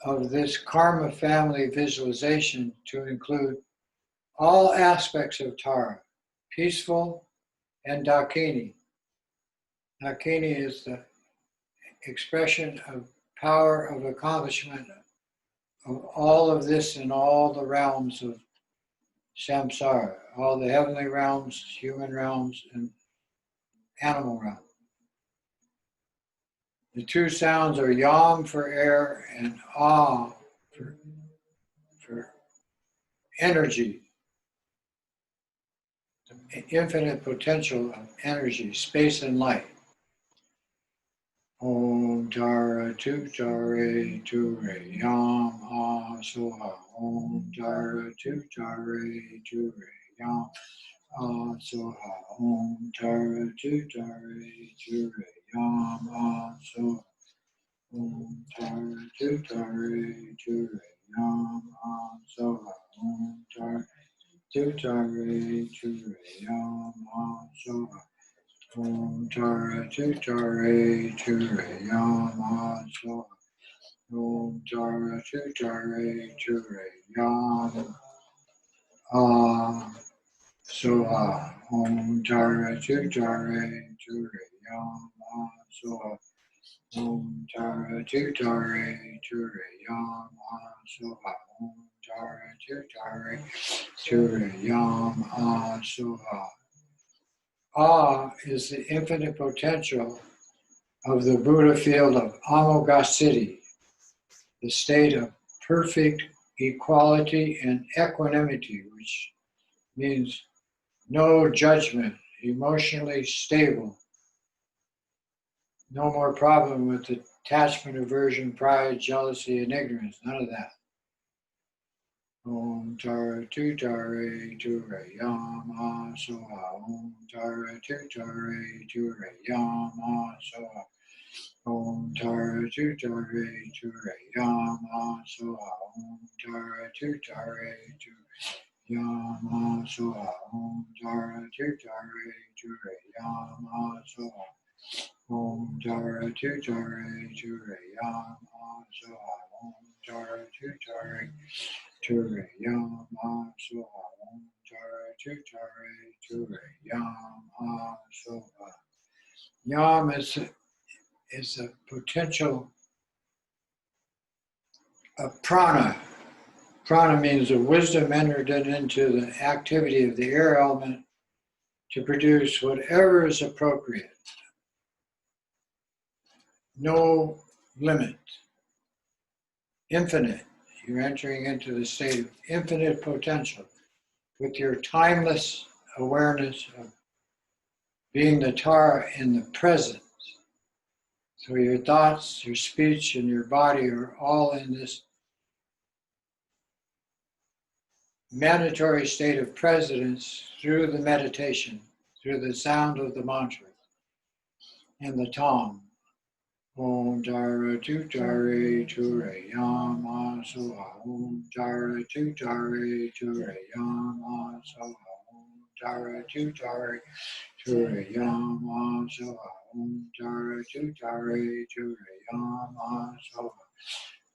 of this karma family visualization to include all aspects of Tara, peaceful and Dakini. Dakini is the expression of power of accomplishment of all of this in all the realms of samsara, all the heavenly realms, human realms, and animal realms. The two sounds are yam for air and ah for energy, the infinite potential of energy, space, and light. Om Tara Tu Tare Tu Re Yam Ah Soha. Om Tara Tu Tare Tu Re Yam Ah Soha. Om Tara Tu Tare Tu Re Yam Ah Soha. Om Tara Tu Tare Tu Re Yam Ah Soha. Om Tara Tu Tare Tu Re Yam Ah Soha. Om Tara Tu Tare Tu Re Yam Ah Soha. Om Tara Tu Tare Tu Re Yam Ah Soha. Om Tara Tu Tare Tu Re Yam Ah Soha. Om Tara Tu Tare Tu Re Yam Ah Soha. Om Tara Tu Tare Tu Re Yam Ah Soha. Ah is the infinite potential of the Buddha field of Amoghasiddhi, the state of perfect equality and equanimity, which means no judgment, emotionally stable, no more problem with attachment, aversion, pride, jealousy, and ignorance, none of that. Om Tara Tu Tare Tu Re Yam Ah Soha. Om Tara Tu Tare Tu Re Yam Ah Soha. Om Tara Tu Tare Tu Re Yam Ah Soha. Om Tara Tu Tare Tu Yam Ah Soha. Om Tara Tu Tare Tu Re Yam Ah Soha. Om Tara Tu Tare Tu Re Yam Ah Soha. Om Tara Tu Tare Tu Re Yam Ah Soha. Om Tara Tu Tare Tu Re Yam Ah Soha. Yam is a potential of prana. Prana means the wisdom entered into the activity of the air element to produce whatever is appropriate. No limit. Infinite. You're entering into the state of infinite potential with your timeless awareness of being the Tara in the present. So your thoughts, your speech, and your body are all in this mandatory state of presence through the meditation, through the sound of the mantra and the tom. Om Tara Tu Tare Tu Re Yam Ah Soha. Om Tara Tu Tare Tu Re Yam Ah Soha. Om Tara Tu Tare Tu Re Yam Ah Soha. Om Tara Tu Tare Tu Re Yam Ah Soha.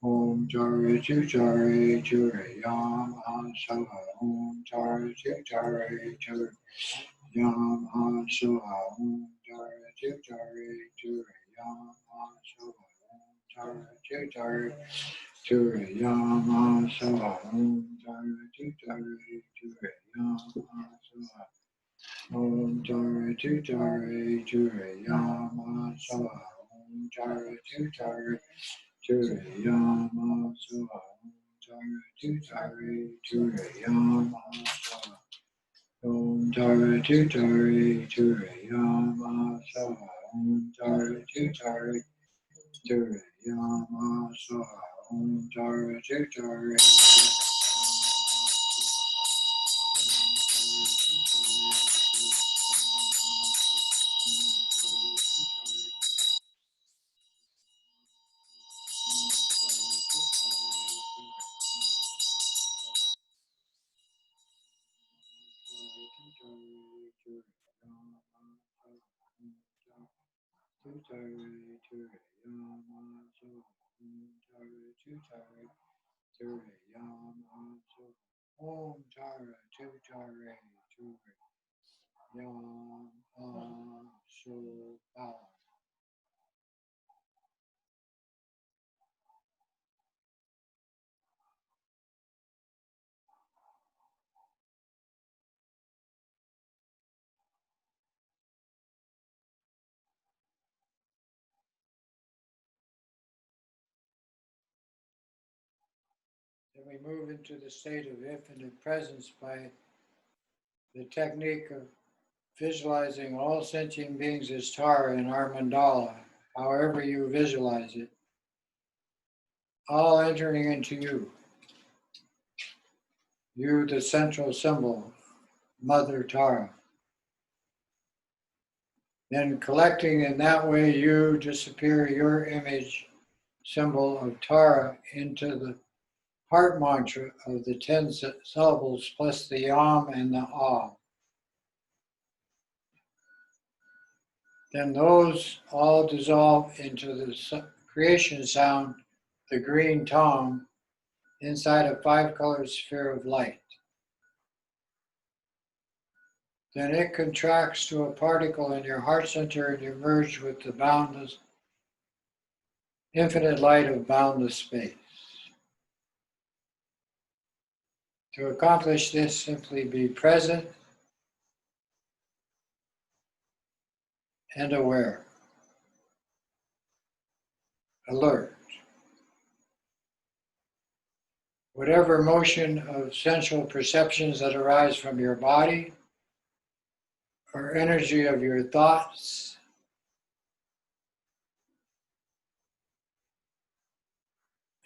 Om Tara Tu Tare Tu Re Yam Ah Soha. Om Tara Tu Tare Tu Re Yam Ah Soha. Om Tara Tu Tare Tu Re Yam Ah Soha. Om Tara Tu Tare Tu Re Yam Ah Soha. Om Tara Tu Tare Tu Re Yam Ah Soha. Om Tara Tu Tare Tu Re Yam Ah Soha. Om Tara Tu Tare Tu Re Yam Ah Soha. Om Tara Tu Tare Tu Re Yam Ah Soha. Om Tara Tu Tare Tu Re Yam Ah Soha. Om Tara Tu Tare Tu Re Yam Ah Soha. Om Tara Tu Tare. Then we move into the state of infinite presence by the technique of visualizing all sentient beings as Tara in our mandala, however you visualize it, all entering into you. You, the central symbol, Mother Tara. Then collecting in that way, you disappear your image symbol of Tara into the heart mantra of the 10 syllables plus the Yam and the Ah. Then those all dissolve into the creation sound, the green tom, inside a 5-colored sphere of light. Then it contracts to a particle in your heart center and you merge with the boundless, infinite light of boundless space. To accomplish this, simply be present and aware, alert. Whatever motion of sensual perceptions that arise from your body or energy of your thoughts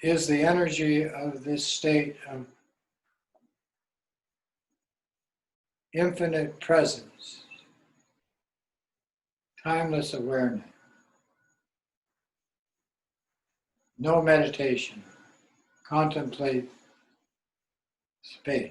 is the energy of this state of infinite presence, timeless awareness. No meditation. Contemplate space.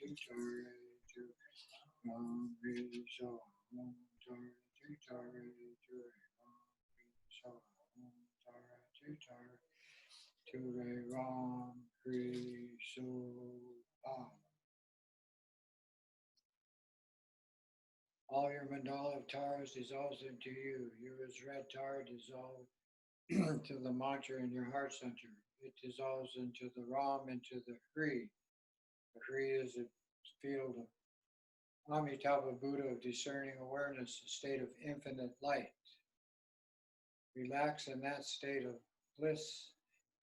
Tutare, Ture, Ram, Ri, So, Om, Tare, Tutare, Ture, Ram, Ri, So, Om, Tare, Tutare, Ture, Ram, Ri, So, Om. All your mandala of taras dissolves into you. You as red tara dissolve to the mantra in your heart center. It dissolves into the Ram, into the Hri. The Hri is a field of Amitabha Buddha of discerning awareness, a state of infinite light. Relax in that state of bliss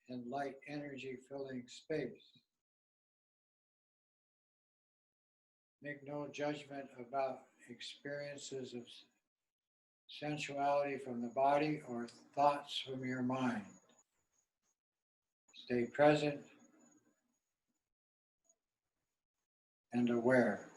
and light energy filling space. Make no judgment about experiences of sensuality from the body or thoughts from your mind. Stay present and aware.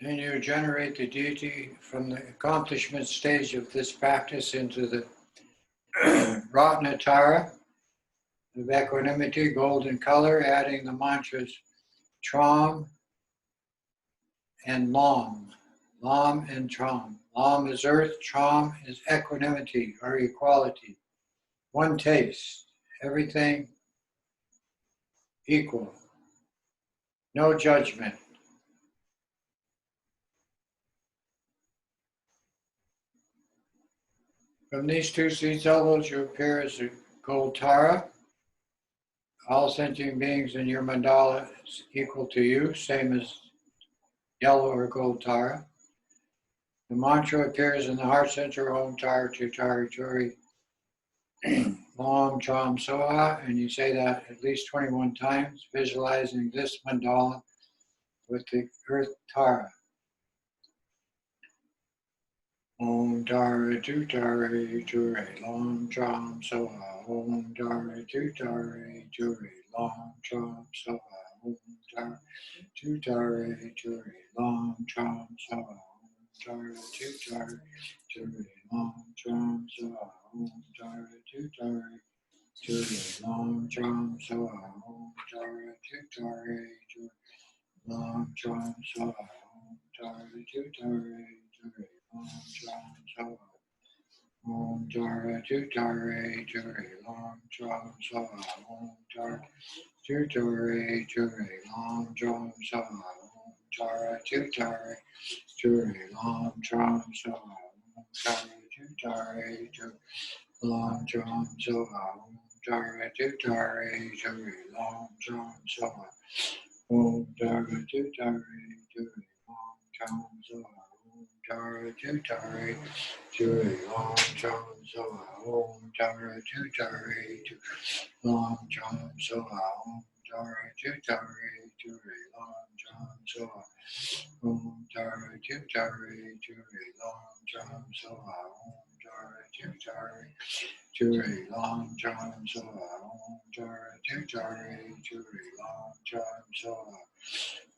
Then you generate the deity from the accomplishment stage of this practice into the Ratnatara of equanimity, golden color, adding the mantras Tram and Lam. Lam and Tram. Lam is earth, Tram is equanimity or equality. One taste, everything equal. No judgment. From these two seed levels, you appear as a gold Tara. All sentient beings in your mandala is equal to you, same as yellow or gold Tara. The mantra appears in the heart center, Om Tara Tutari Turi Lam Cham Soha, and you say that at least 21 times, visualizing this mandala with the earth Tara. Om Tara Tutari Turi Lam Cham Soha, Om Tara Tutari Turi Lam Cham Soha, Om Tara Tutari Turi Lam Cham Soha. Tara Tutari, Turi Long Drum Soa, Om Tara Tutari, Turi Long Drum Soa, Om Tara Tutari, Turi Long Drum Soa, Om Tara Tutari, Turi Long Drum Soa, Om Tara Tutari, Turi Long Drum Soa, Om Tara Tutari, Turi Long Drum Soa, Om Tara Tutari, Turi Long Drum Soa, Om Tara Tutari, Turi Long Drum Soa, Om Tara Tutari, Turi Long Drum Soa, Om Tara Tutari, Turi Long Drum Soa, Om Tara Tutari, Turi Long Drum Soa, Om Tara Tutari, Turi Long Drum Soa, Om Tara Tutari, Turi Long Drum Soa, Om Tara Tutari, Turi Long Drum Soa, Om Tara Tutari, Turi Long Drum Soa,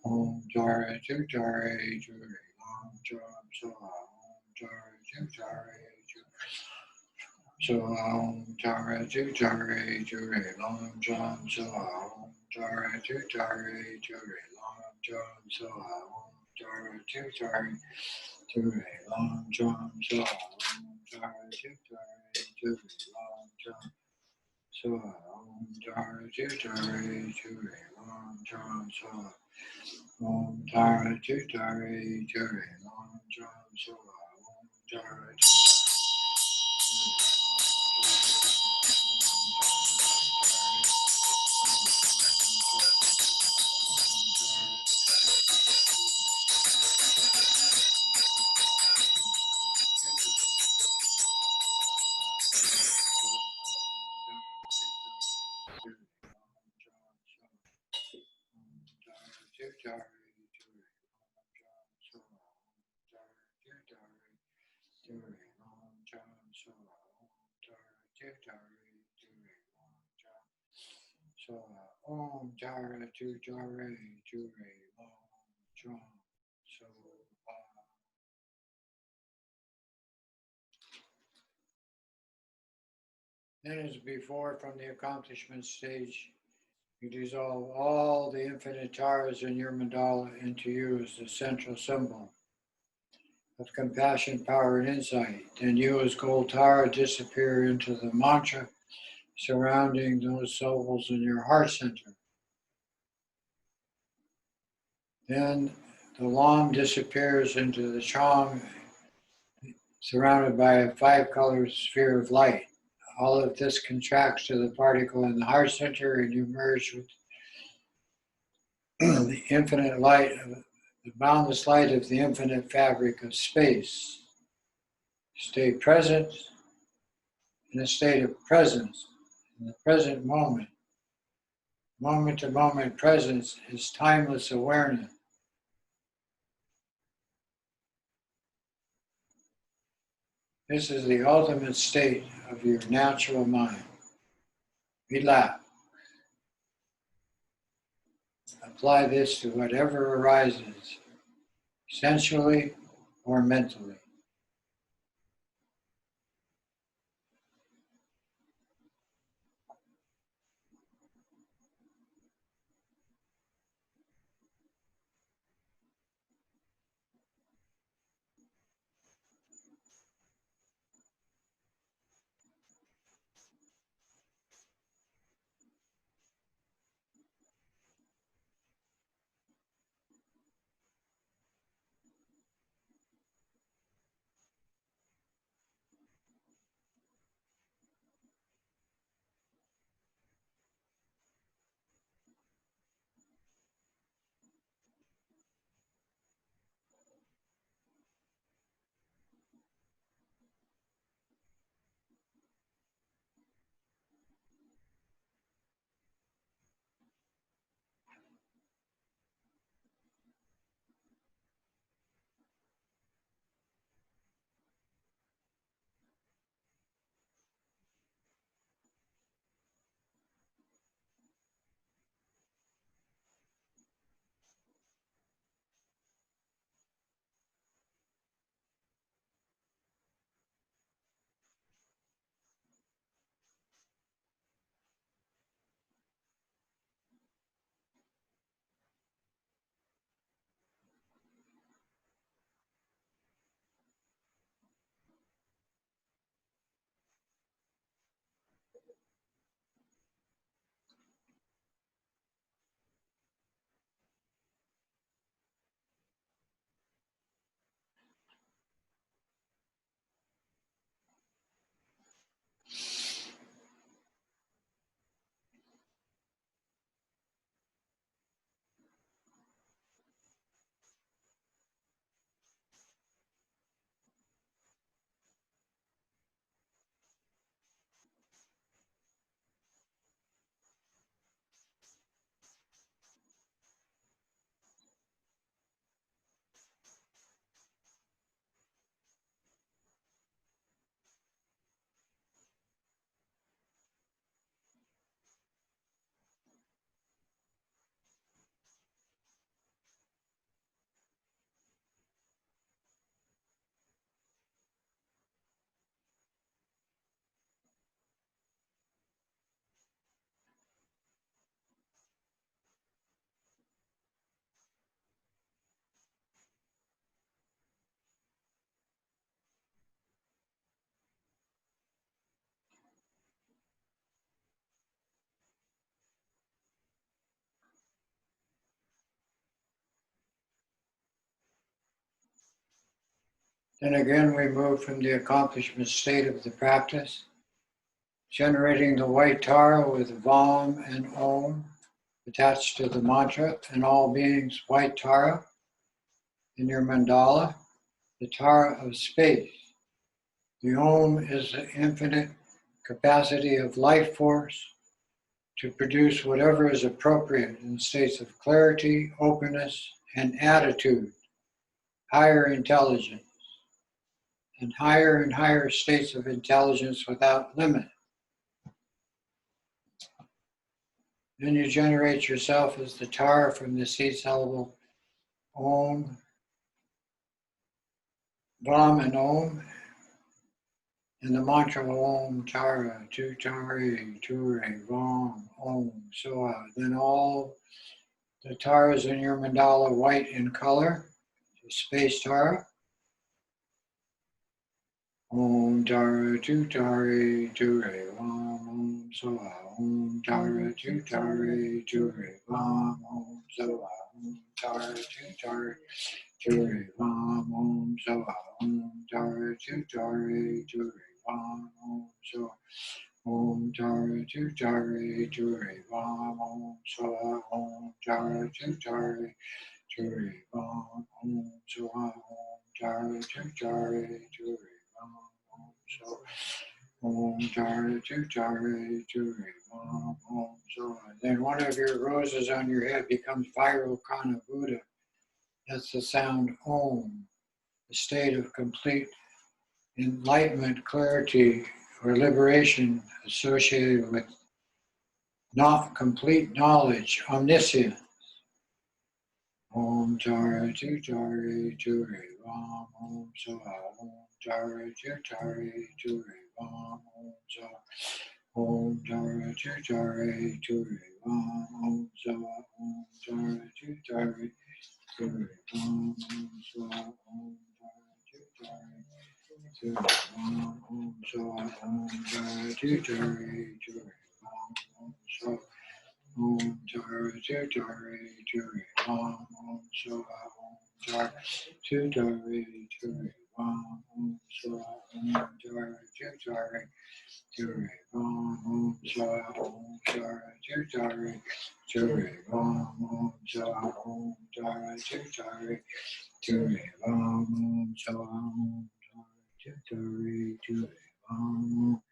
Om Tara Tutari, Turi Long Drum Soa, Om Tara Tutari, Turi Long Drum Soa, Om Tara Tutari, Soa, Om Tara Tutari, Turi Long Drum Soa, Om Tara Tutari, Turi Long Drum Soa, Om Tara Tutari, Turi Long Drum Soa, Om Tara Tutari, Turi Long Drum Soa, Om Tara Tutari, Turi Long Drum Soa, Om Tara Tutari, Turi Long Drum Soa, Om Tara Om Tara Tutari, Turi Long Drum Soa. Then, as before, from the accomplishment stage, you dissolve all the infinite taras in your mandala into you as the central symbol of compassion, power, and insight. Then you as gold tara disappear into the mantra surrounding those souls in your heart center. Then the Lam disappears into the Chang, surrounded by a five-color sphere of light. All of this contracts to the particle in the heart center, and you merge with the infinite light, the boundless light of the infinite fabric of space. Stay present in a state of presence, in the present moment. Moment to moment presence is timeless awareness. This is the ultimate state of your natural mind. Relax. Apply this to whatever arises, sensually or mentally. Then again, we move from the accomplishment state of the practice, generating the white Tara with Vam and Om attached to the mantra, and all beings white Tara in your mandala, the Tara of space. The Om is the infinite capacity of life force to produce whatever is appropriate in states of clarity, openness, and attitude, higher intelligence, and higher states of intelligence without limit. Then you generate yourself as the Tara from the seed syllable Om, Vam and Om, and the mantra Om Tara, Tu Tari, Ture, Vam, Om, Soa. Then all the Taras in your mandala white in color, the space Tara. Om Tara, Tu Tari, Ture, Vam, Om, Soa. Om Tara, Tu Tari, Ture, Vam, Om, Soa. Om Tara, Tu Tari, Ture, Vam, Om, Soa. Om Tara, Tu Tari, Ture, Vam, Om, Soa. Om Tara, Tu Tari, Ture, Vam, Om, Soa. Om Tara, Tu Tari, Ture, Vam, Om, Soa. Om Tara, Tu Tari, Ture, Vam, Om, Soa. Om Tara, Tu Tari, Ture, Vam, Om, Soa. Then one of your roses on your head becomes Vairocana Buddha. That's the sound Om, the state of complete enlightenment, clarity, or liberation associated with not complete knowledge, omniscience. Om Tara, Tu Tari, Ture, Vam, Om, Soa. Om Tara, Tu Tari, Ture, Vam, Om, Soa. Om Tara, Tu Tari, Ture, Vam, Om, Soa. Om Tara, Tu Tari, Ture, Vam, Om, Soa. Om Tara, Tu Tari, Ture, Vam, Om, Soa. Om Tara, Tu Tari, Ture, Vam, Om, Soa. Om Tara, Tu Tari, Ture, Vam, Om, Soa. Om Tara, Tu Tari, Ture, Vam, Om, Soa. Om Tara, Tu Tari, Ture, Vam, Om, Soa. Om Tara, Tu Tari, Ture, Vam, Om, Soa. Om Tara, Tu Tari, Ture, Vam, Om, Soa. Om Tara, Tu Tari, Ture, Vam,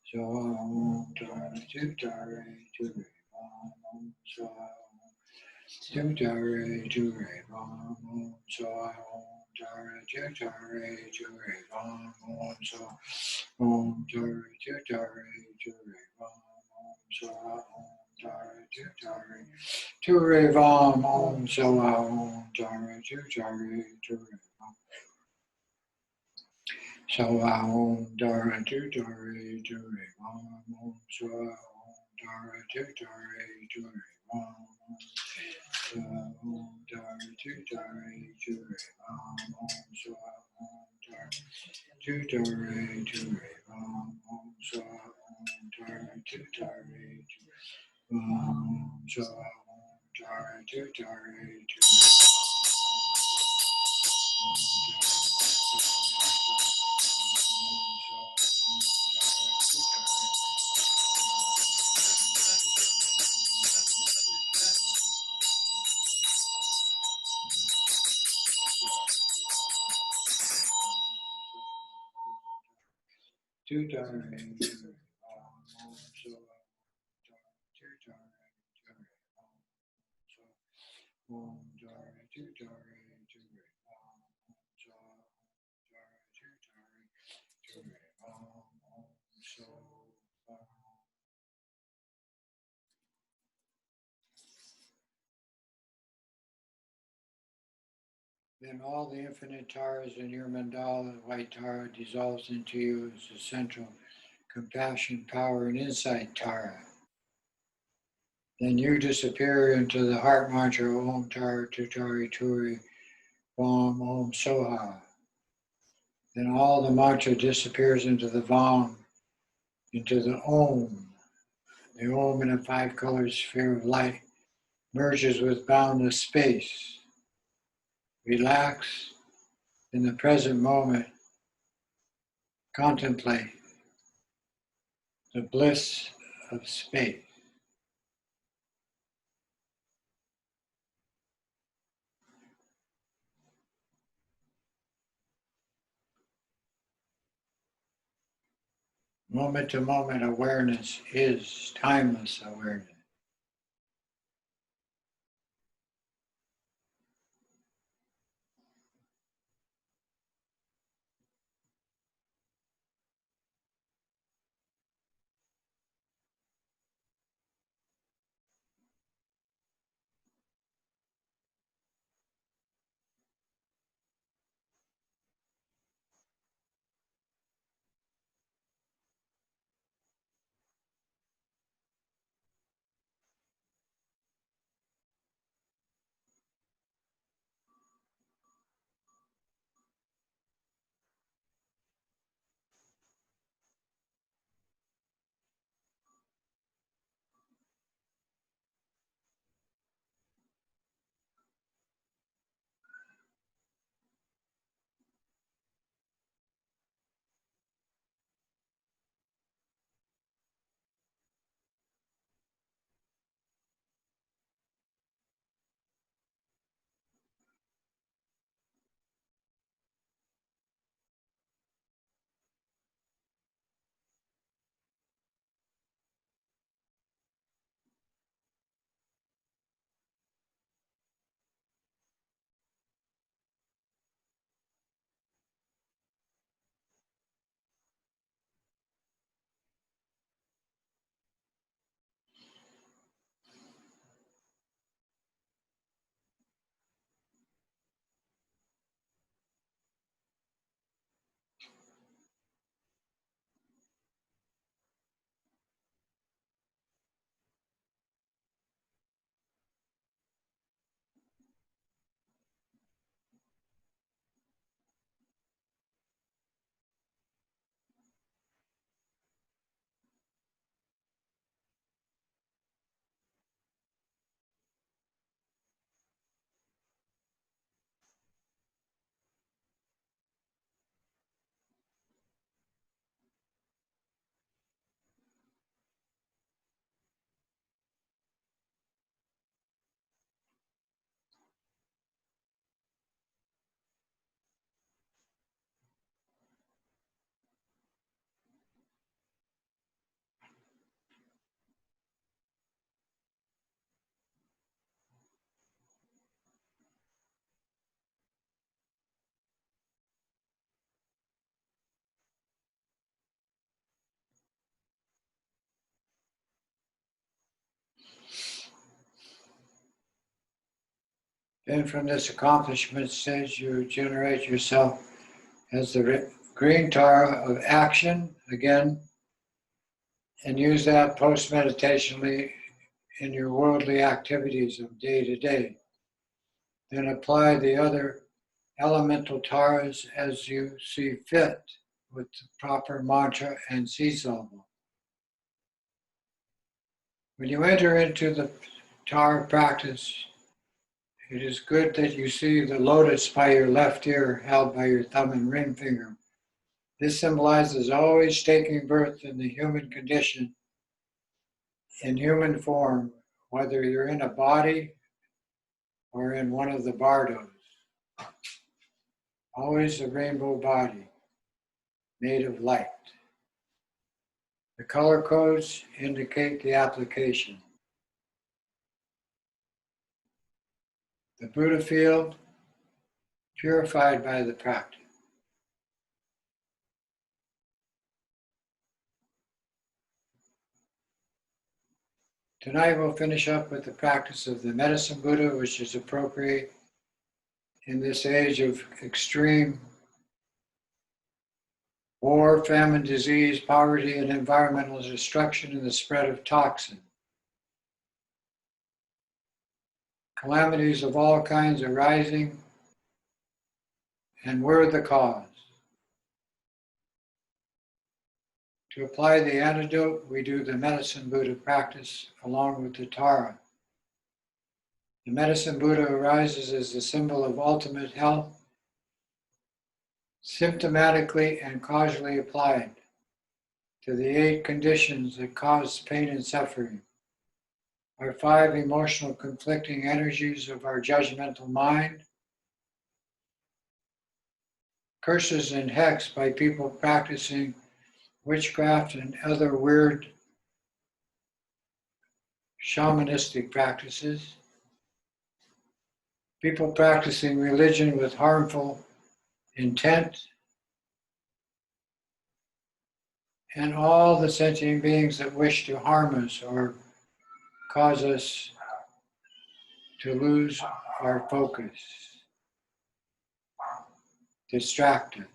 Soa. Om Tara, Tu Tari, Ture, Vam, Om, Soa. Tu Tari, Ture, Vam, Om, Soa. Om Tara, Tu Tari, Ture, Vam, Om, Soa. Om Tara, Tu Tari, Ture, Vam, Om, Soa. Om Tara, Tu Tari, Ture, Vam, Om, Soa. Om Tara, Tu Tari, Ture, Vam. Soa. Om Tara, Tu Tari, Ture, Vam, Om, Soa. Om Tara, Tu Tari, Ture, Vam, Om, Soa. Om Tara, Tu Tari, Ture, Vam, Om, Soa. Om Tara, Tu Tari, Ture, Vam, Om, Soa. Om Tara, Tu Tari, Ture, Vam, Om, Soa. Om Tara, Tu Tari, Ture, Tu Tari, Ture, Vam, Om, Soa. Tu Tari, Ture, Vam, Soa. Om Tara, Tu Tari, Ture, Vam, Om, Soa. Om Tara, Tu Tari, Ture, Vam, Om, Soa. Then all the infinite Taras in your mandala, white Tara, dissolves into you as the central compassion, power, and insight Tara. Then you disappear into the heart mantra, Om Tara, Tu Tari, Ture, Vam, Om, Soha. Then all the mantra disappears into the Vam, into the Om. The Om in a five-colored sphere of light merges with boundless space. Relax, in the present moment, contemplate the bliss of space. Moment to moment awareness is timeless awareness. Then from this accomplishment stage, you generate yourself as the green Tara of action again, and use that post-meditationally in your worldly activities of day to day. Then apply the other elemental Taras as you see fit with the proper mantra and seesaw. When you enter into the Tara practice, it is good that you see the lotus by your left ear held by your thumb and ring finger. This symbolizes always taking birth in the human condition, in human form, whether you're in a body or in one of the bardos. Always a rainbow body made of light. The color codes indicate the application. The Buddha field, purified by the practice. Tonight we'll finish up with the practice of the medicine Buddha, which is appropriate in this age of extreme war, famine, disease, poverty, and environmental destruction, and the spread of toxins. Calamities of all kinds arising, and we're the cause. To apply the antidote, we do the medicine Buddha practice along with the Tara. The medicine Buddha arises as the symbol of ultimate health symptomatically and causally applied to the 8 conditions that cause pain and suffering, are 5 emotional conflicting energies of our judgmental mind, curses and hex by people practicing witchcraft and other weird shamanistic practices, people practicing religion with harmful intent, and all the sentient beings that wish to harm us or cause us to lose our focus, distracted.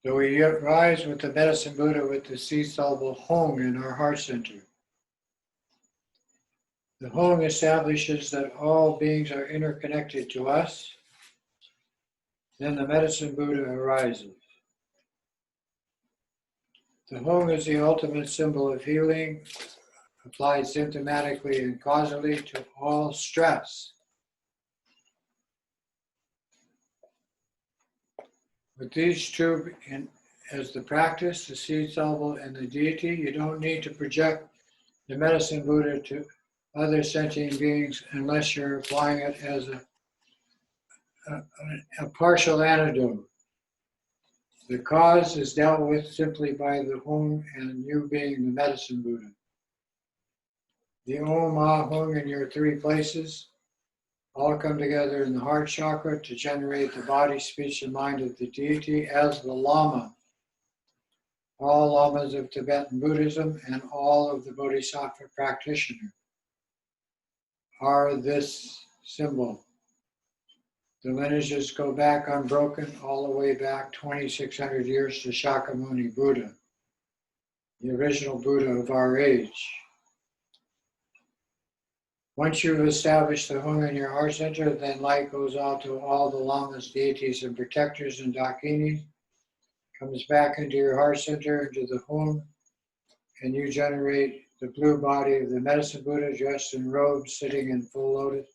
So we rise with the medicine Buddha with the seed-soluble Hong in our heart center. The Hong establishes that all beings are interconnected to us. Then the medicine Buddha arises. The Hong is the ultimate symbol of healing, applied symptomatically and causally to all stress. With these two as the practice, the seed soluble and the deity, you don't need to project the medicine Buddha to other sentient beings unless you're applying it as a partial antidote. The cause is dealt with simply by the Hong and you being the medicine Buddha. The Om, Ah, Hung in your 3 places all come together in the heart chakra to generate the body, speech, and mind of the deity as the Lama. All Lamas of Tibetan Buddhism and all of the Bodhisattva practitioners are this symbol. The lineages go back unbroken all the way back 2,600 years to Shakyamuni Buddha, the original Buddha of our age. Once you've established the Hung in your heart center, then light goes out to all the lamas, deities, and protectors and dakinis, comes back into your heart center, into the Hung, and you generate the blue body of the medicine Buddha dressed in robes, sitting in full lotus,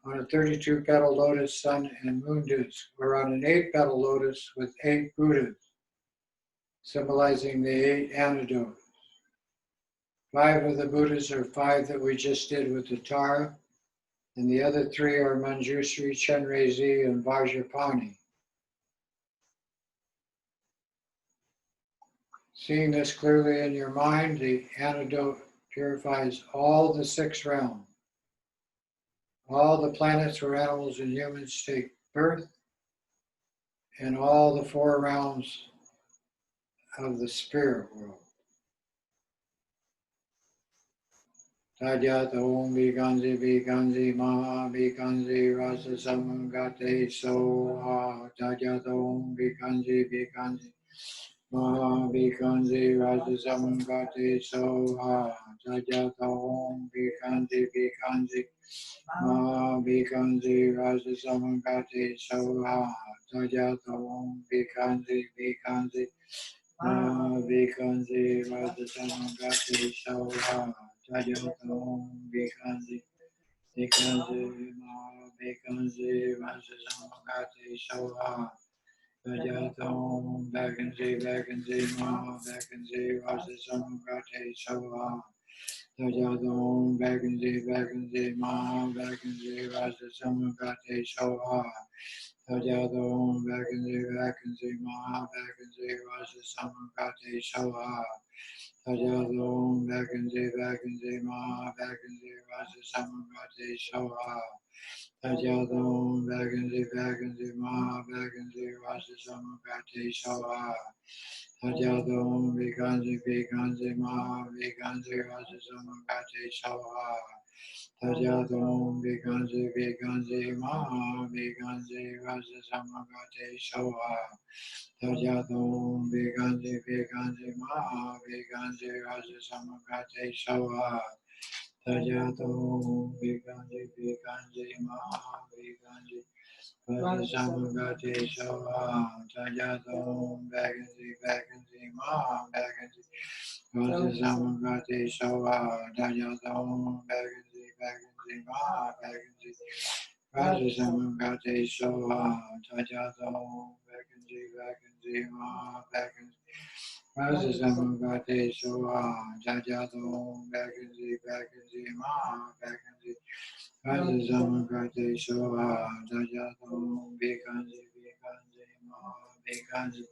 on a 32-petal lotus, sun and moon disc, or on an 8-petal lotus with 8 Buddhas, symbolizing the 8 antidotes. 5 of the Buddhas are 5 that we just did with the Tara, and the other 3 are Manjushri, Chenrezig, and Vajrapani. Seeing this clearly in your mind, the antidote purifies all the 6 realms, all the planets where animals and humans take birth, and all the 4 realms of the spirit world. Tadyata Om Bikanzi Maha Bikanzi Rasa Samangate Soha. Tadyata Om Bikanzi Maha Bikanzi Rasa Samangate Soha. Tadyata Om Bikanzi Maha Bikanzi Rasa Samangate Soha. Tadyata Om Bikanzi Maha Bikanzi Rasa Samangate Soha. Tadyata Om Bikanzi Ma Bikanzi Rasa Samagati Soha. Tadyata Om Bikanzi Ma Bikanzi Rasa Samagati Soha. Tadyata Om Bikanzi Ma Bikanzi Rasa Samagati Soha. Tadyata Om Bikanzi Ma Bikanzi Rasa Samagati Soha. Tadyata Om Bikanzi Ma Bikanzi Rasa Samagati Soha. Tadyata Om Bikanzi Ma Bikanzi Rasa Samagati Soha. Tadyata Om Bikanzi Ma Bikanzi Rasa Samagati Soha. Tadyata Om Bikanzi Ma Bikanzi Rasa Samagati Soha. Tadyata Om Bikanzi Ma Bikanzi Rasa Samagati Soha. Tadyata Om Bikanzi Ma Bikanzi Rasa Samagati Soha. Tadyata Om Bikanzi Ma Bikanzi Rasa Samagati Soha. Tadyata Om Bikanzi Ma Bikanzi Raja Samagati Soha, Tajato, Vacancy, Ma, Vacancy. Raja Samagati Soha, Tajato, Vacancy, Ma, Vacancy. Raja Samagati Soha, Tajato, Vacancy, Ma, Vacancy.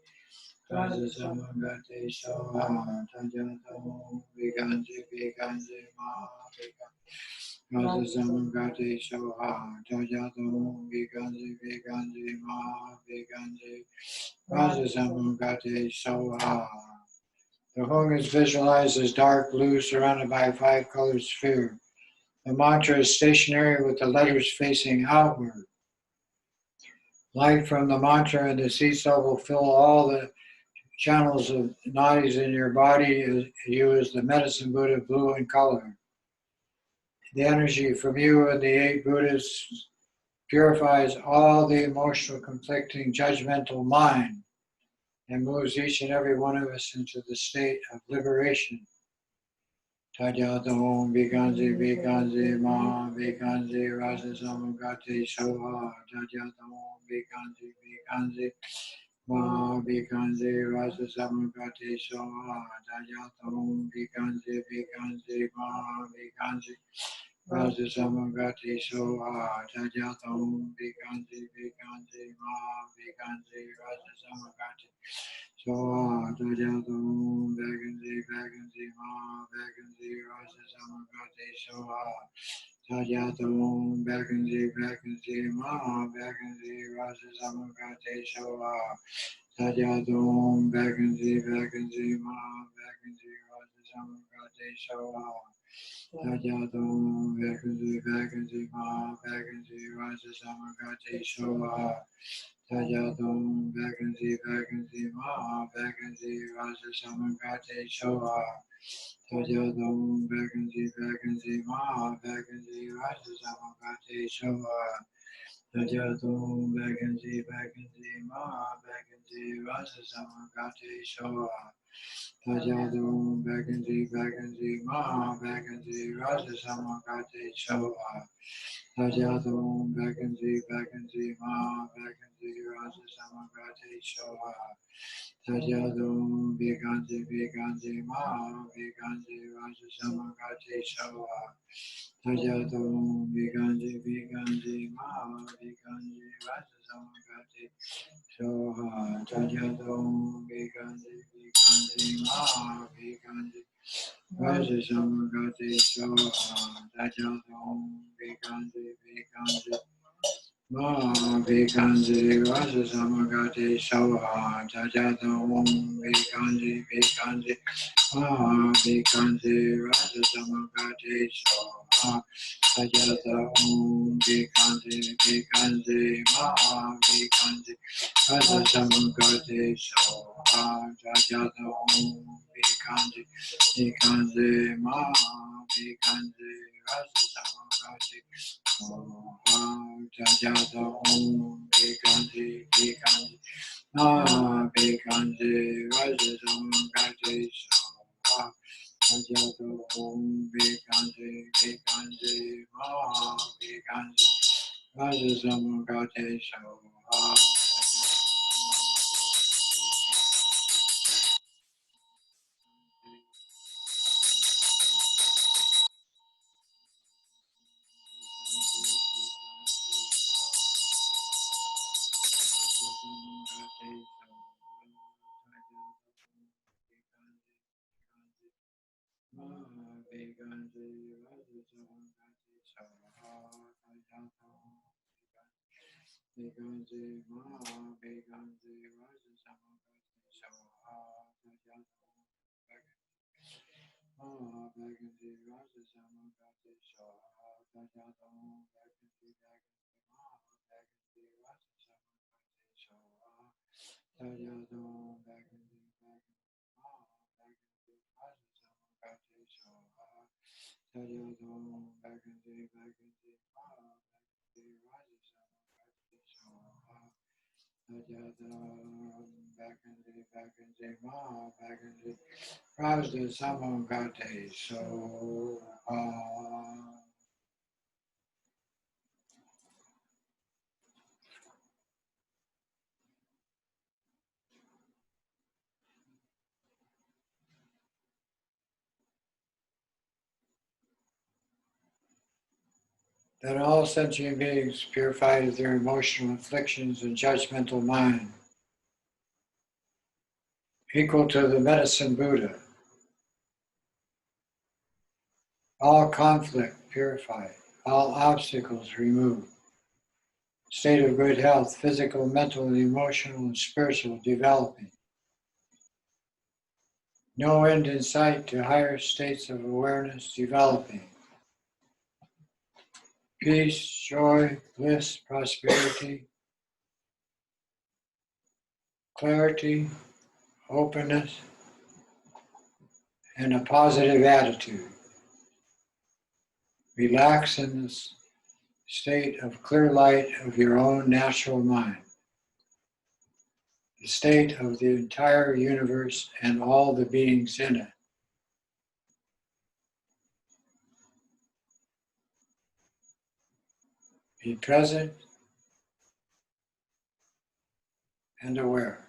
Raja Samagati Soha, Tajato, Vacancy, Ma, Vacancy. Raja Samagati Soha, Tajato, Vacancy, Ma, Vacancy. Raja Samagati Soha. The hung is visualized as dark blue surrounded by a five-colored sphere. The mantra is stationary with the letters facing outward. Light from the mantra and the seesaw will fill all the channels of nadis in your body. You as the medicine Buddha, blue in color. The energy from you and the eight Buddhas purifies all the emotional, conflicting, judgmental mind and moves each and every one of us into the state of liberation. Tajato Om Vikansi Ma Vikansi Rasa Samagati Soha Tajato Om Vikansi Ma Vikansi Rasa Samagati Soha Tajato Om Vikansi Ma Vikansi Rasa Samagati Soha Tajato Om Vikansi Ma Vikansi Rasa Samagati Soha Tajato Om Vacancy Ma Vacancy Rasa Samagati Soha Tajato Om Vacancy Ma Vacancy Rasa Samagati Soha Tajato Om Vacancy Ma Vacancy Rasa Samagati Soha Tajato Om Vacancy Ma Vacancy Rasa Samagati Soha Tajato Vacancy Ma Vacancy Rasa Samagati Soha Tajato Vacancy Ma Vacancy Rasa Samagati Soha Tajato Vacancy Ma Vacancy Rasa Samagati Soha Tajato Vacancy Ma Vacancy Rasa Samagati Soha Tajato Vacancy Ma Vacancy Rasa Samagati Soha Tajato Vacancy Ma Vacancy Rasa Samagati Soha Tajato Vacancy Ma Vacancy Rasa Samagati Soha Tajato Vacancy Ma Vacancy Rasa Samagati Soha Tajato Vacancy Ma Vacancy Rasa Samagati Soha Tajato Vacancy Ma Vacancy Rasa Samagati Soha Tajato Vacancy Ma Vacancy Rasa Samagati Soha Tajato Vacancy Ma Vacancy Rasa Samagati Tajato Om Vikansi Ma Vikansi Rasa Samagati Soha Tajato Om Vikansi Ma Vikansi Rasa Samagati Soha Rasa Samagati Soha that all sentient beings purified of their emotional afflictions and judgmental mind, equal to the medicine Buddha. All conflict purified, all obstacles removed. State of good health, physical, mental, emotional, and spiritual developing. No end in sight to higher states of awareness developing. Peace, joy, bliss, prosperity, clarity, openness, and a positive attitude. Relax in this state of clear light of your own natural mind, the state of the entire universe and all the beings in it. Be present and aware.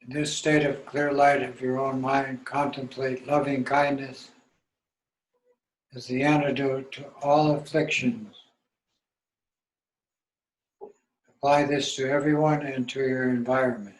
In this state of clear light of your own mind, contemplate loving kindness as the antidote to all afflictions. Apply this to everyone and to your environment.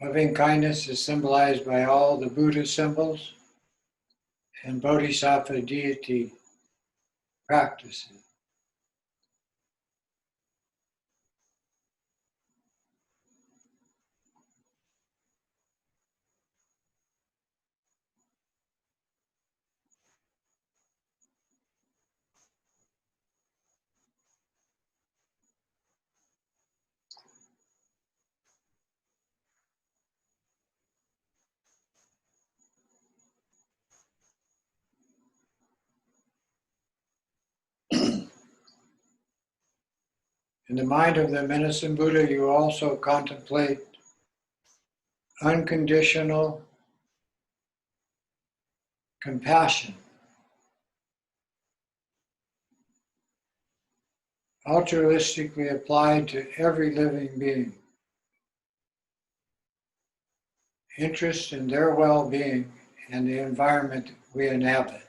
Loving kindness is symbolized by all the Buddha symbols and Bodhisattva deity practices. In the mind of the medicine Buddha, you also contemplate unconditional compassion, altruistically applied to every living being, interest in their well-being and the environment we inhabit.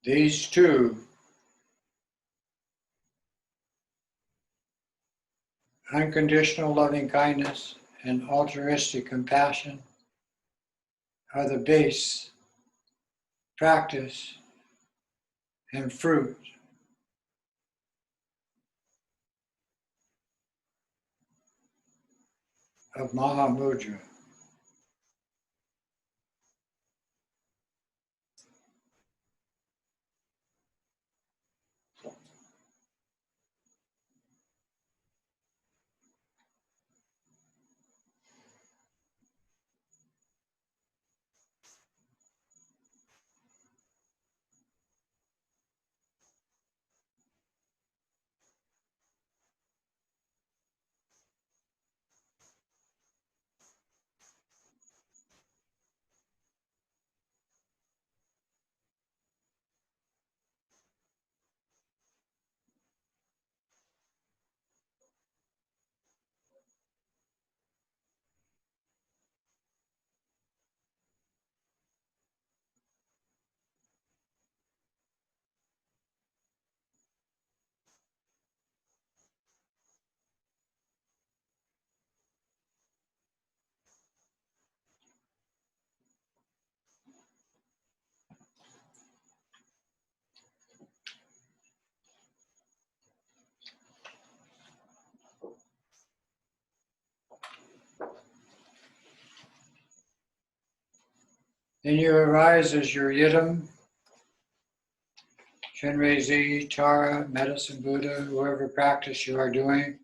These two unconditional loving kindness, and altruistic compassion are the base, practice, and fruit of Mahamudra. Then you arise as your Yidam, Shinrei-Z, Tara, Medicine Buddha, whoever practice you are doing.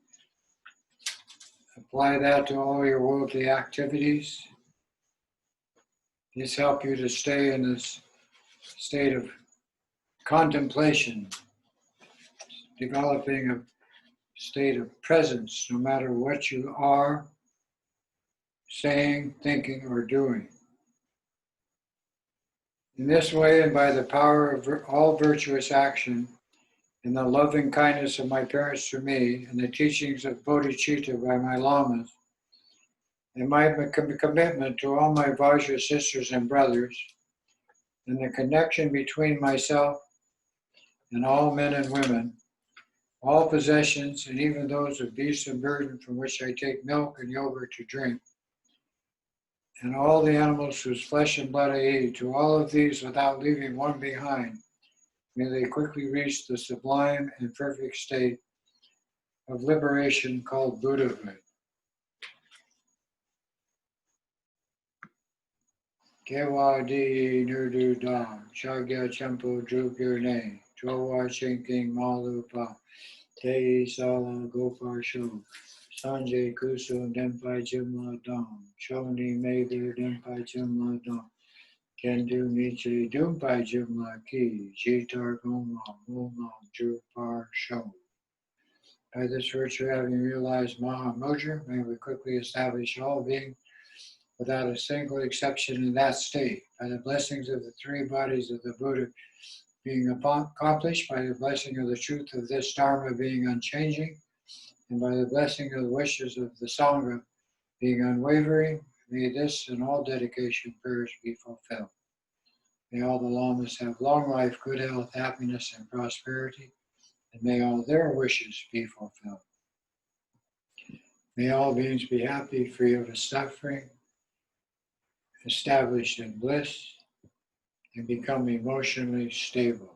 Apply that to all your worldly activities. These help you to stay in this state of contemplation, developing a state of presence no matter what you are saying, thinking, or doing. In this way, and by the power of all virtuous action, and the loving kindness of my parents to me, and the teachings of bodhicitta by my lamas, and my commitment to all my Vajra sisters and brothers, and the connection between myself and all men and women, all possessions, and even those of beasts of burden from which I take milk and yogurt to drink, and all the animals whose flesh and blood I eat, to all of these without leaving one behind, may they quickly reach the sublime and perfect state of liberation called Buddhahood. Kewa di nurdu da, shagya champo drupir ne, chowa chinking malupa, te sala gopar sho, sanjay kusum denpai jimla dong, choni medir denpai jimla dong, kendu michi dumpai jimla ki, jitar goma muma drupar sho. By this virtue, having realized Mahamudra, may we quickly establish all being without a single exception in that state. By the blessings of the three bodies of the Buddha being accomplished, by the blessing of the truth of this Dharma being unchanging, and by the blessing of the wishes of the Sangha being unwavering, may this and all dedication prayers be fulfilled. May all the lamas have long life, good health, happiness, and prosperity, and may all their wishes be fulfilled. May all beings be happy, free of suffering, established in bliss, and become emotionally stable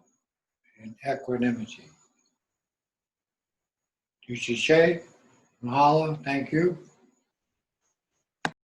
in equanimity. Tushi Che, mahalo, thank you.